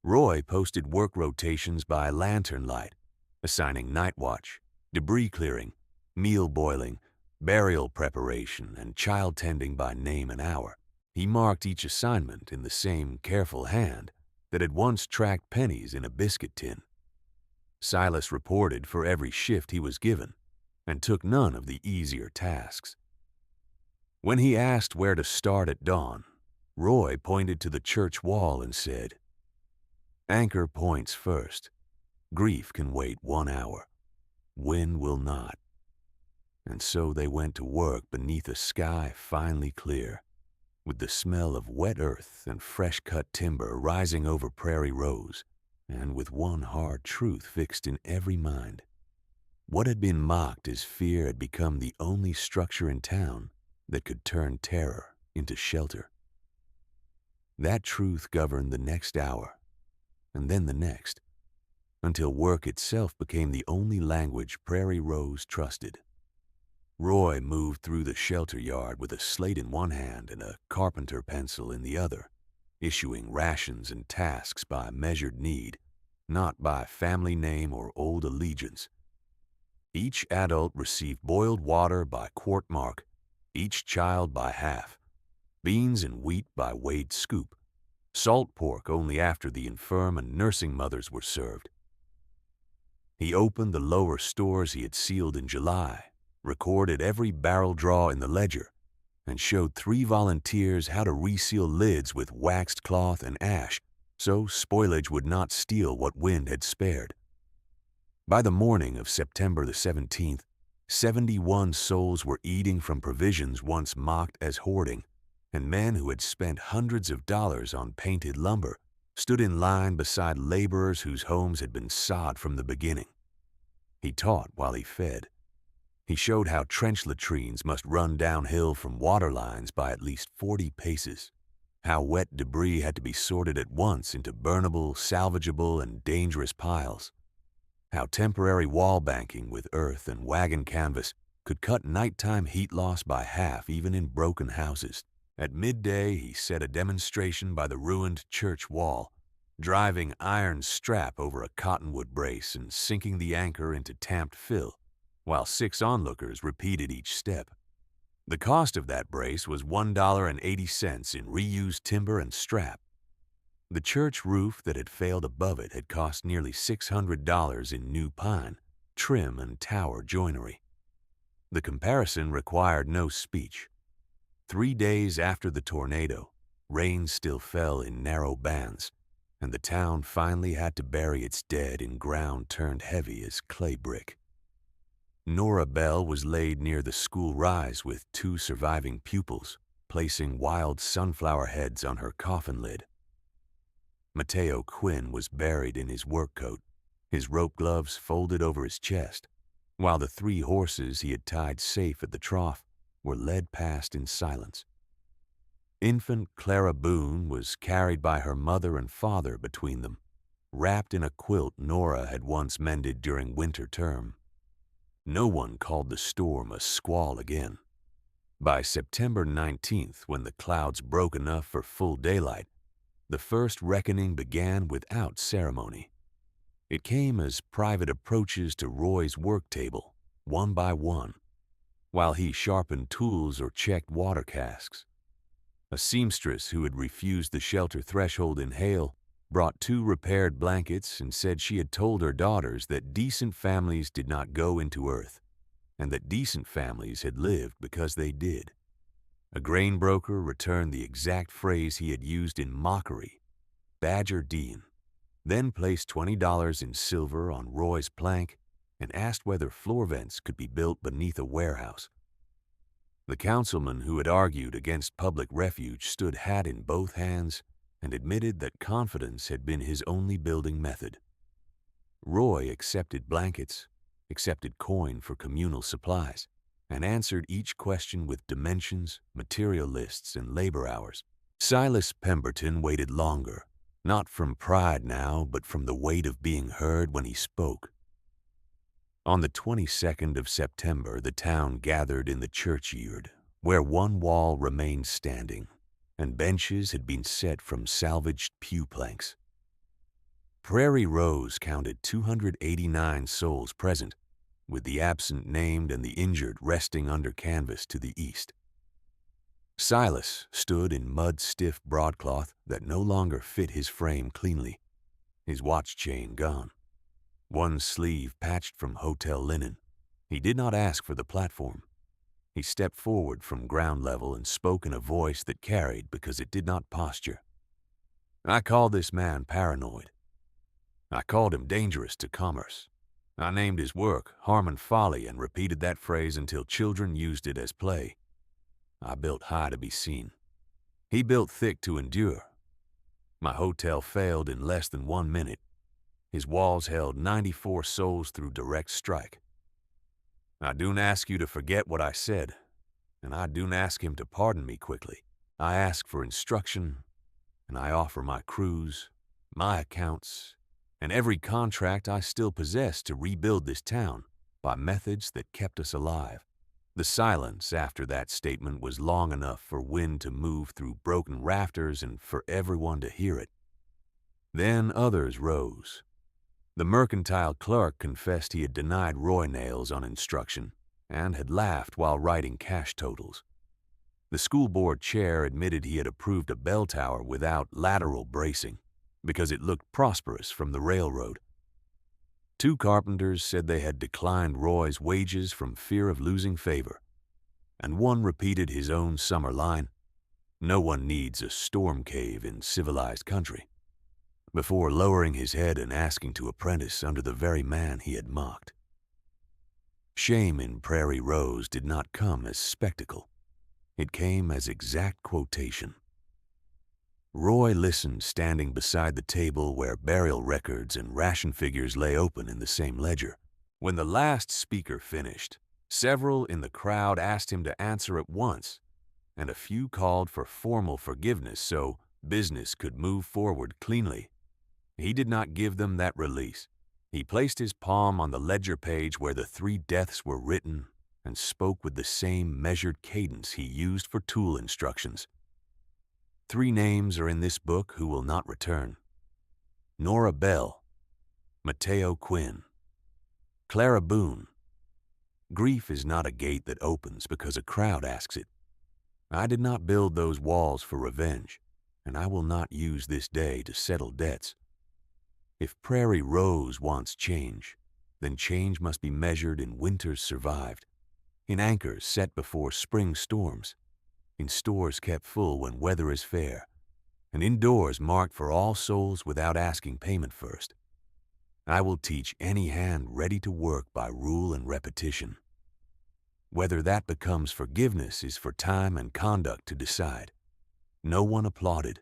Roy posted work rotations by lantern light, assigning night watch, debris clearing, meal boiling, burial preparation, and child tending by name and hour. He marked each assignment in the same careful hand that had once tracked pennies in a biscuit tin. Silas reported for every shift he was given and took none of the easier tasks. When he asked where to start at dawn, Roy pointed to the church wall and said, "Anchor points first. Grief can wait 1 hour. Wind will not." And so they went to work beneath a sky finely clear, with the smell of wet earth and fresh-cut timber rising over Prairie Rose, and with one hard truth fixed in every mind. What had been mocked as fear had become the only structure in town that could turn terror into shelter. That truth governed the next hour, and then the next, until work itself became the only language Prairie Rose trusted. Roy moved through the shelter yard with a slate in one hand and a carpenter pencil in the other, issuing rations and tasks by measured need, not by family name or old allegiance. Each adult received boiled water by quart mark, each child by half, beans and wheat by weighed scoop, salt pork only after the infirm and nursing mothers were served. He opened the lower stores he had sealed in July, recorded every barrel draw in the ledger, and showed 3 volunteers how to reseal lids with waxed cloth and ash so spoilage would not steal what wind had spared. By the morning of September the 17th, 71 souls were eating from provisions once mocked as hoarding, and men who had spent hundreds of dollars on painted lumber stood in line beside laborers whose homes had been sod from the beginning. He taught while he fed. He showed how trench latrines must run downhill from water lines by at least 40 paces, how wet debris had to be sorted at once into burnable, salvageable, and dangerous piles, how temporary wall banking with earth and wagon canvas could cut nighttime heat loss by half even in broken houses. At midday, he set a demonstration by the ruined church wall, driving iron strap over a cottonwood brace and sinking the anchor into tamped fill, while 6 onlookers repeated each step. The cost of that brace was $1.80 in reused timber and strap. The church roof that had failed above it had cost nearly $600 in new pine, trim, and tower joinery. The comparison required no speech. 3 days after the tornado, rain still fell in narrow bands, and the town finally had to bury its dead in ground turned heavy as clay brick. Nora Bell was laid near the school rise with 2 surviving pupils, placing wild sunflower heads on her coffin lid. Mateo Quinn was buried in his work coat, his rope gloves folded over his chest, while the 3 horses he had tied safe at the trough were led past in silence. Infant Clara Boone was carried by her mother and father between them, wrapped in a quilt Nora had once mended during winter term. No one called the storm a squall again. By September 19th, when the clouds broke enough for full daylight, the first reckoning began without ceremony. It came as private approaches to Roy's work table, one by one, while he sharpened tools or checked water casks. A seamstress who had refused the shelter threshold in hail brought 2 repaired blankets and said she had told her daughters that decent families did not go into earth, and that decent families had lived because they did. A grain broker returned the exact phrase he had used in mockery, Badger Dean, then placed $20 in silver on Roy's plank and asked whether floor vents could be built beneath a warehouse. The councilman who had argued against public refuge stood hat in both hands and admitted that confidence had been his only building method. Roy accepted blankets, accepted coin for communal supplies, and answered each question with dimensions, material lists, and labor hours. Silas Pemberton waited longer, not from pride now, but from the weight of being heard when he spoke. On the 22nd of September, the town gathered in the churchyard, where one wall remained standing, and benches had been set from salvaged pew planks. Prairie Rose counted 289 souls present, with the absent named and the injured resting under canvas to the east. Silas stood in mud-stiff broadcloth that no longer fit his frame cleanly, his watch chain gone, one sleeve patched from hotel linen. He did not ask for the platform. He stepped forward from ground level and spoke in a voice that carried because it did not posture. I called this man paranoid. I called him dangerous to commerce. I named his work Harmon Folly and repeated that phrase until children used it as play. I built high to be seen. He built thick to endure. My hotel failed in less than 1 minute. His walls held 94 souls through direct strike. I don't ask you to forget what I said, and I don't ask him to pardon me quickly. I ask for instruction, and I offer my crews, my accounts, and every contract I still possess to rebuild this town by methods that kept us alive. The silence after that statement was long enough for wind to move through broken rafters and for everyone to hear it. Then others rose. The mercantile clerk confessed he had denied Roy nails on instruction and had laughed while writing cash totals. The school board chair admitted he had approved a bell tower without lateral bracing because it looked prosperous from the railroad. 2 carpenters said they had declined Roy's wages from fear of losing favor, and one repeated his own summer line, "No one needs a storm cave in civilized country," before lowering his head and asking to apprentice under the very man he had mocked. Shame in Prairie Rose did not come as spectacle. It came as exact quotation. Roy listened standing beside the table where burial records and ration figures lay open in the same ledger. When the last speaker finished, several in the crowd asked him to answer at once, and a few called for formal forgiveness so business could move forward cleanly. He did not give them that release. He placed his palm on the ledger page where the 3 deaths were written and spoke with the same measured cadence he used for tool instructions. 3 names are in this book who will not return: Nora Bell, Mateo Quinn, Clara Boone. Grief is not a gate that opens because a crowd asks it. I did not build those walls for revenge, and I will not use this day to settle debts. If Prairie Rose wants change, then change must be measured in winters survived, in anchors set before spring storms, in stores kept full when weather is fair, and indoors marked for all souls without asking payment first. I will teach any hand ready to work by rule and repetition. Whether that becomes forgiveness is for time and conduct to decide. No one applauded.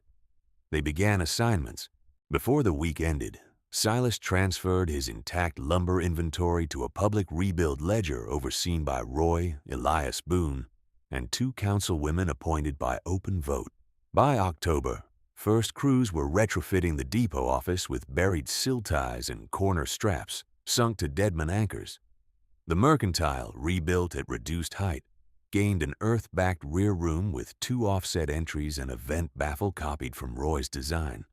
They began assignments. Before the week ended, Silas transferred his intact lumber inventory to a public rebuild ledger overseen by Roy Elias Boone and 2 councilwomen appointed by open vote. By October, first crews were retrofitting the depot office with buried sill ties and corner straps sunk to deadman anchors. The mercantile, rebuilt at reduced height, gained an earth-backed rear room with 2 offset entries and a vent baffle copied from Roy's design.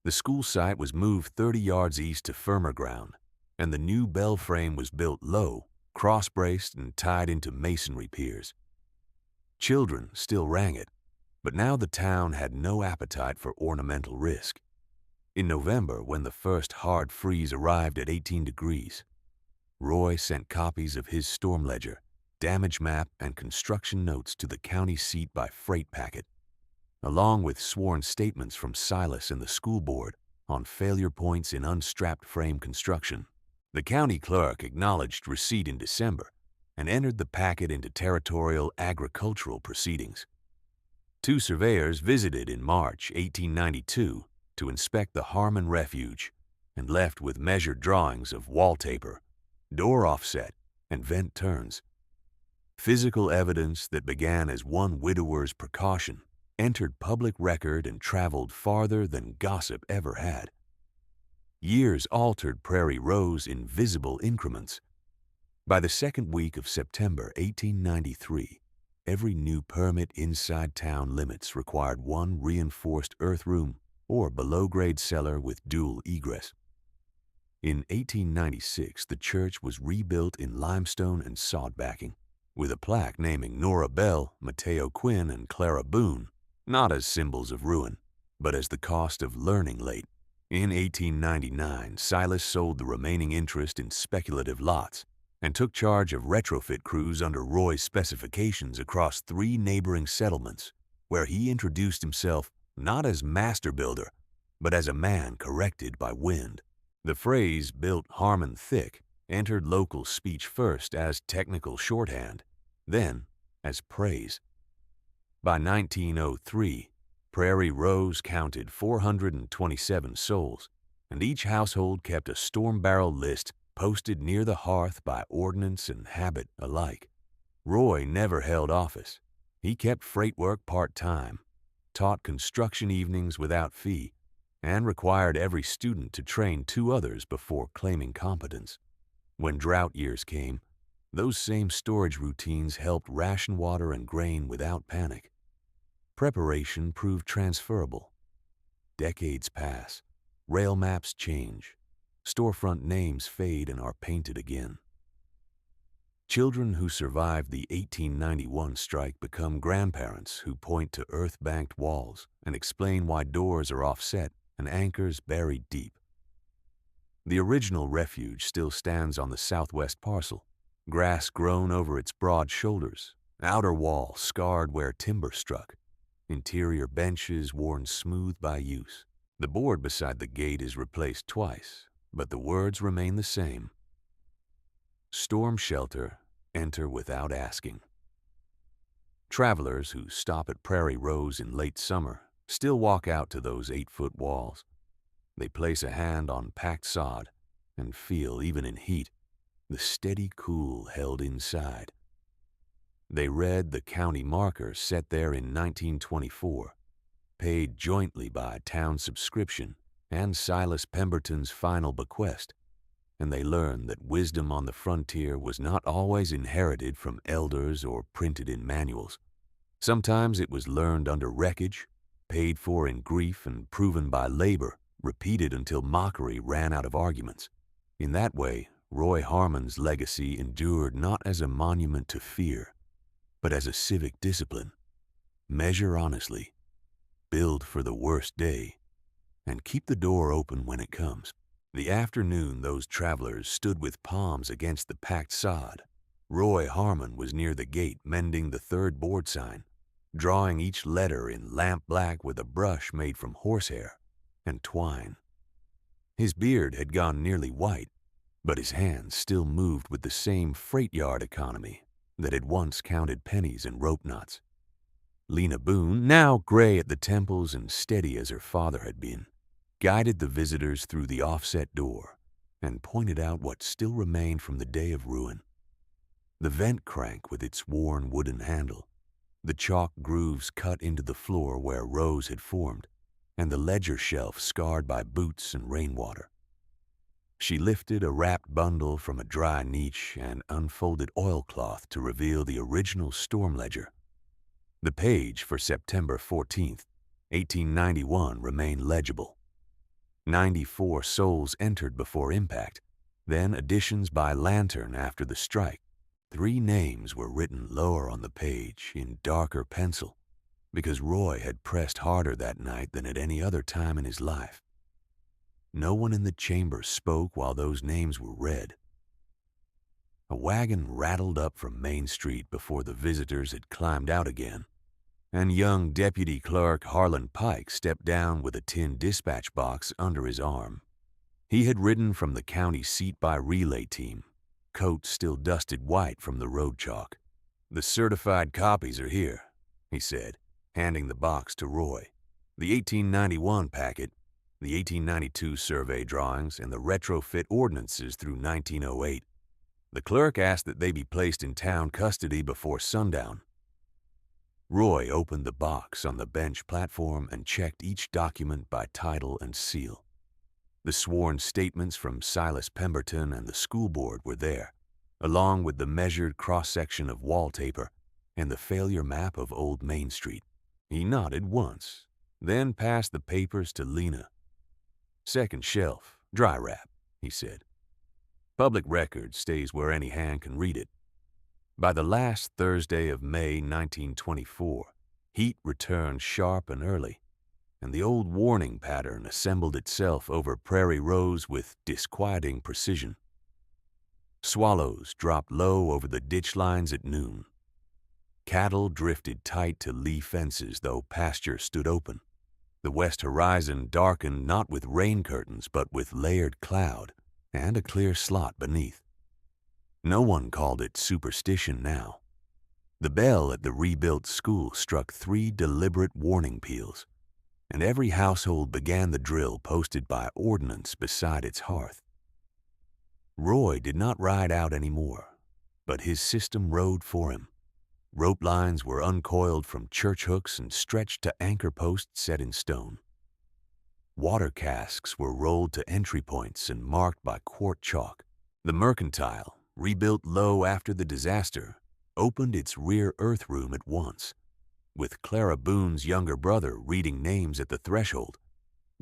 The school site was moved 30 yards east to firmer ground, and the new bell frame was built low, cross-braced and tied into masonry piers. Children still rang it, but now the town had no appetite for ornamental risk. In November, when the first hard freeze arrived at 18 degrees, Roy sent copies of his storm ledger, damage map, and construction notes to the county seat by freight packet, along with sworn statements from Silas and the school board on failure points in unstrapped frame construction. The county clerk acknowledged receipt in December and entered the packet into territorial agricultural proceedings. 2 surveyors visited in March 1892 to inspect the Harmon Refuge and left with measured drawings of wallpaper, door offset, and vent turns. Physical evidence that began as one widower's precaution entered public record and traveled farther than gossip ever had. Years altered Prairie Rose in visible increments. By the second week of September 1893, every new permit inside town limits required 1 reinforced earth room or below-grade cellar with dual egress. In 1896, the church was rebuilt in limestone and sod backing. with a plaque naming Nora Bell, Mateo Quinn, and Clara Boone, not as symbols of ruin, but as the cost of learning late. In 1899, Silas sold the remaining interest in speculative lots and took charge of retrofit crews under Roy's specifications across 3 neighboring settlements, where he introduced himself not as master builder, but as a man corrected by wind. The phrase "built Harmon thick" entered local speech first as technical shorthand, then as praise. By 1903, Prairie Rose counted 427 souls, and each household kept a storm barrel list posted near the hearth by ordinance and habit alike. Roy never held office. He kept freight work part-time, taught construction evenings without fee, and required every student to train 2 others before claiming competence. When drought years came, those same storage routines helped ration water and grain without panic. Preparation proved transferable. Decades pass, rail maps change, storefront names fade and are painted again. Children who survived the 1891 strike become grandparents who point to earth-banked walls and explain why doors are offset and anchors buried deep. The original refuge still stands on the southwest parcel, grass grown over its broad shoulders, outer wall scarred where timber struck, interior benches worn smooth by use. The board beside the gate is replaced twice, but the words remain the same. Storm shelter, enter without asking. Travelers who stop at Prairie Rose in late summer still walk out to those 8-foot walls. They place a hand on packed sod and feel, even in heat, the steady cool held inside. They read the county marker set there in 1924, paid jointly by town subscription and Silas Pemberton's final bequest, and they learned that wisdom on the frontier was not always inherited from elders or printed in manuals. Sometimes it was learned under wreckage, paid for in grief and proven by labor, repeated until mockery ran out of arguments. In that way, Roy Harmon's legacy endured not as a monument to fear, but as a civic discipline. Measure honestly, build for the worst day, and keep the door open when it comes. The afternoon those travelers stood with palms against the packed sod, Roy Harmon was near the gate mending the 3rd board sign, drawing each letter in lamp black with a brush made from horsehair and twine. His beard had gone nearly white, but his hands still moved with the same freight yard economy that had once counted pennies and rope knots. Lena Boone, now gray at the temples and steady as her father had been, guided the visitors through the offset door and pointed out what still remained from the day of ruin. The vent crank with its worn wooden handle, the chalk grooves cut into the floor where rows had formed, and the ledger shelf scarred by boots and rainwater. She lifted a wrapped bundle from a dry niche and unfolded oilcloth to reveal the original storm ledger. The page for September 14th, 1891 remained legible. 94 souls entered before impact, then additions by lantern after the strike. 3 names were written lower on the page in darker pencil because Roy had pressed harder that night than at any other time in his life. No one in the chamber spoke while those names were read. A wagon rattled up from Main Street before the visitors had climbed out again, and young Deputy Clerk Harlan Pike stepped down with a tin dispatch box under his arm. He had ridden from the county seat by relay team, coat still dusted white from the road chalk. "The certified copies are here," he said, handing the box to Roy. "The 1891 packet, the 1892 survey drawings, and the retrofit ordinances through 1908. The clerk asked that they be placed in town custody before sundown." Roy opened the box on the bench platform and checked each document by title and seal. The sworn statements from Silas Pemberton and the school board were there, along with the measured cross-section of wallpaper and the failure map of Old Main Street. He nodded once, then passed the papers to Lena. "Second shelf, dry wrap," he said. "Public record stays where any hand can read it." By the last Thursday of May 1924, heat returned sharp and early, and the old warning pattern assembled itself over Prairie Rose with disquieting precision. Swallows dropped low over the ditch lines at noon. Cattle drifted tight to lee fences, though pasture stood open. The west horizon darkened not with rain curtains, but with layered cloud and a clear slot beneath. No one called it superstition now. The bell at the rebuilt school struck 3 deliberate warning peals, and every household began the drill posted by ordnance beside its hearth. Roy did not ride out anymore, but his system rode for him. Rope lines were uncoiled from church hooks and stretched to anchor posts set in stone. Water casks were rolled to entry points and marked by quart chalk. The mercantile, rebuilt low after the disaster, opened its rear earth room at once, with Clara Boone's younger brother reading names at the threshold,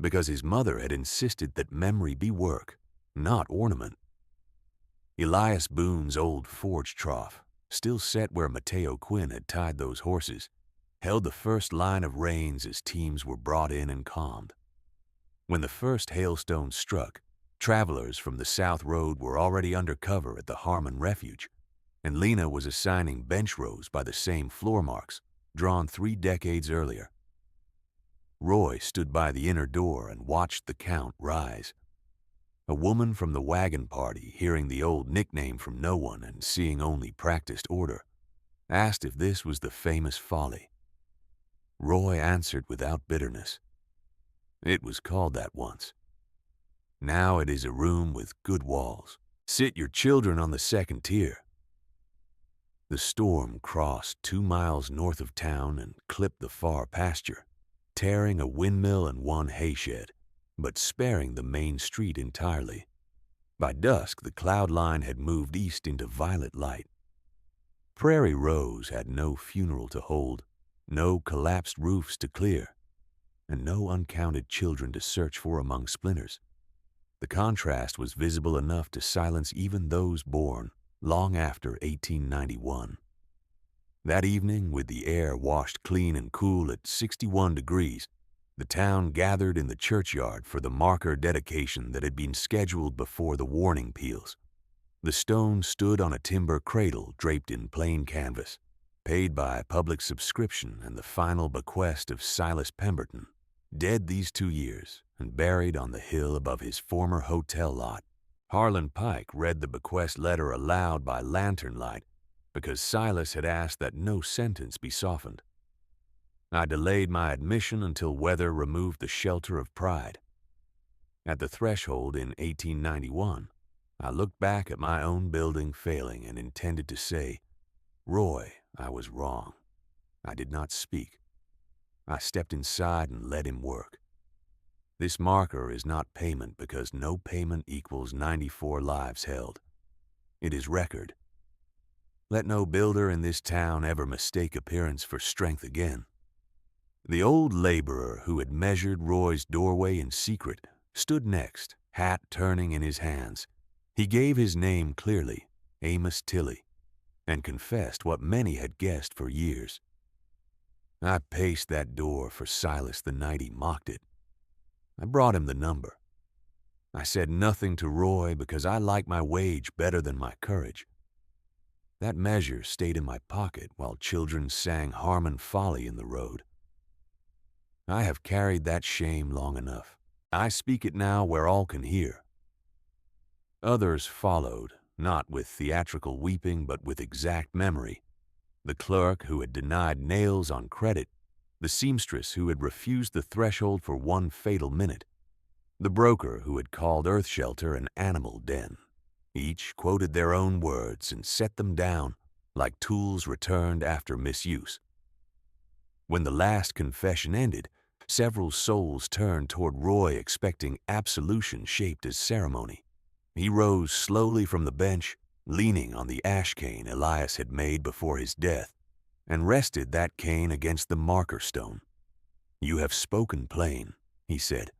because his mother had insisted that memory be work, not ornament. Elias Boone's old forge trough, still set where Mateo Quinn had tied those horses, held the first line of reins as teams were brought in and calmed. When the first hailstones struck, travelers from the South Road were already under cover at the Harmon Refuge, and Lena was assigning bench rows by the same floor marks, drawn 3 decades earlier. Roy stood by the inner door and watched the count rise. A woman from the wagon party, hearing the old nickname from no one and seeing only practiced order, asked if this was the famous Folly. Roy answered without bitterness. It was called that once. Now it is a room with good walls. Sit your children on the second tier. The storm crossed 2 miles north of town and clipped the far pasture, tearing a windmill and 1 hayshed, but sparing the main street entirely. By dusk, the cloud line had moved east into violet light. Prairie Rose had no funeral to hold, no collapsed roofs to clear, and no uncounted children to search for among splinters. The contrast was visible enough to silence even those born long after 1891. That evening, with the air washed clean and cool at 61 degrees, the town gathered in the churchyard for the marker dedication that had been scheduled before the warning peals. The stone stood on a timber cradle draped in plain canvas, paid by public subscription and the final bequest of Silas Pemberton, dead these 2 years and buried on the hill above his former hotel lot. Harlan Pike read the bequest letter aloud by lantern light because Silas had asked that no sentence be softened. I delayed my admission until weather removed the shelter of pride. At the threshold in 1891, I looked back at my own building failing and intended to say, Roy, I was wrong. I did not speak. I stepped inside and let him work. This marker is not payment because no payment equals 94 lives held. It is record. Let no builder in this town ever mistake appearance for strength again. The old laborer who had measured Roy's doorway in secret stood next, hat turning in his hands. He gave his name clearly, Amos Tilley, and confessed what many had guessed for years. I paced that door for Silas the night he mocked it. I brought him the number. I said nothing to Roy because I like my wage better than my courage. That measure stayed in my pocket while children sang Harmon Folly in the road. I have carried that shame long enough. I speak it now where all can hear. Others followed, not with theatrical weeping but with exact memory. The clerk who had denied nails on credit, the seamstress who had refused the threshold for 1 fatal minute, the broker who had called Earth Shelter an animal den. Each quoted their own words and set them down like tools returned after misuse. When the last confession ended, several souls turned toward Roy expecting absolution shaped as ceremony. He rose slowly from the bench, leaning on the ash cane Elias had made before his death, and rested that cane against the marker stone. You have spoken plain, he said.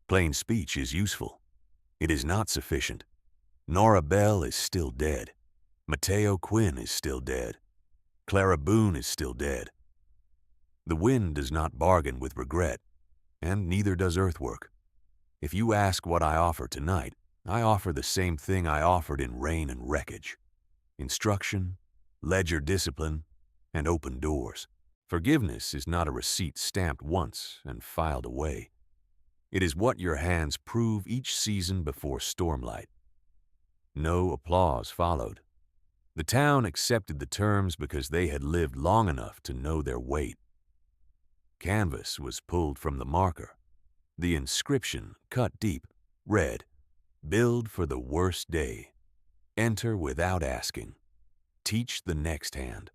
Plain speech is useful. It is not sufficient. Nora Bell is still dead. Mateo Quinn is still dead. Clara Boone is still dead. The wind does not bargain with regret, and neither does earthwork. If you ask what I offer tonight, I offer the same thing I offered in rain and wreckage: instruction, ledger discipline, and open doors. Forgiveness is not a receipt stamped once and filed away. It is what your hands prove each season before stormlight. No applause followed. The town accepted the terms because they had lived long enough to know their weight. Canvas was pulled from the marker. The inscription, cut deep, read, "Build for the worst day. Enter without asking. Teach the next hand."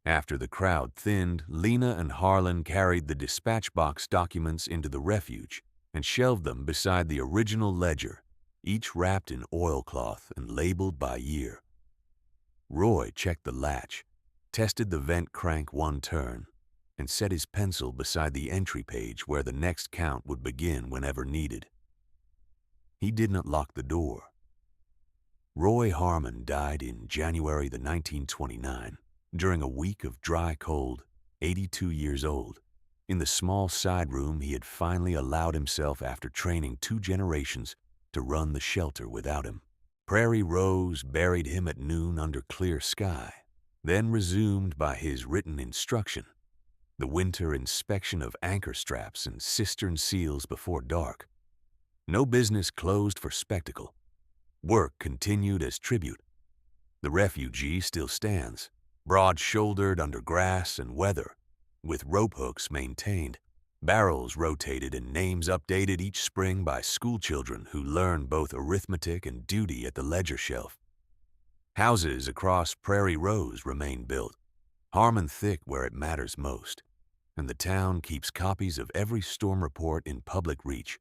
After the crowd thinned, Lena and Harlan carried the dispatch box documents into the refuge and shelved them beside the original ledger, each wrapped in oilcloth and labeled by year. Roy checked the latch, tested the vent crank one turn, and set his pencil beside the entry page where the next count would begin whenever needed. He did not lock the door. Roy Harmon died in January 1929, during a week of dry cold, 82 years old, in the small side room he had finally allowed himself after training 2 generations to run the shelter without him. Prairie Rose buried him at noon under clear sky, then resumed by his written instruction, the winter inspection of anchor straps and cistern seals before dark. No business closed for spectacle. Work continued as tribute. The refugee still stands, broad-shouldered under grass and weather, with rope hooks maintained, barrels rotated and names updated each spring by schoolchildren who learn both arithmetic and duty at the ledger shelf. Houses across Prairie Rose remain built, Harmon thick where it matters most, and the town keeps copies of every storm report in public reach,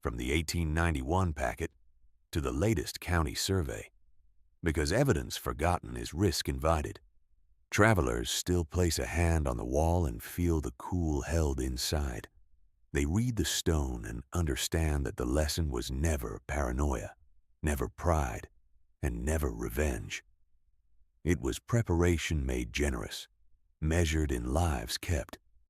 from the 1891 packet to the latest county survey, because evidence forgotten is risk invited. Travelers still place a hand on the wall and feel the cool held inside. They read the stone and understand that the lesson was never paranoia, never pride, and never revenge. It was preparation made generous, measured in lives kept.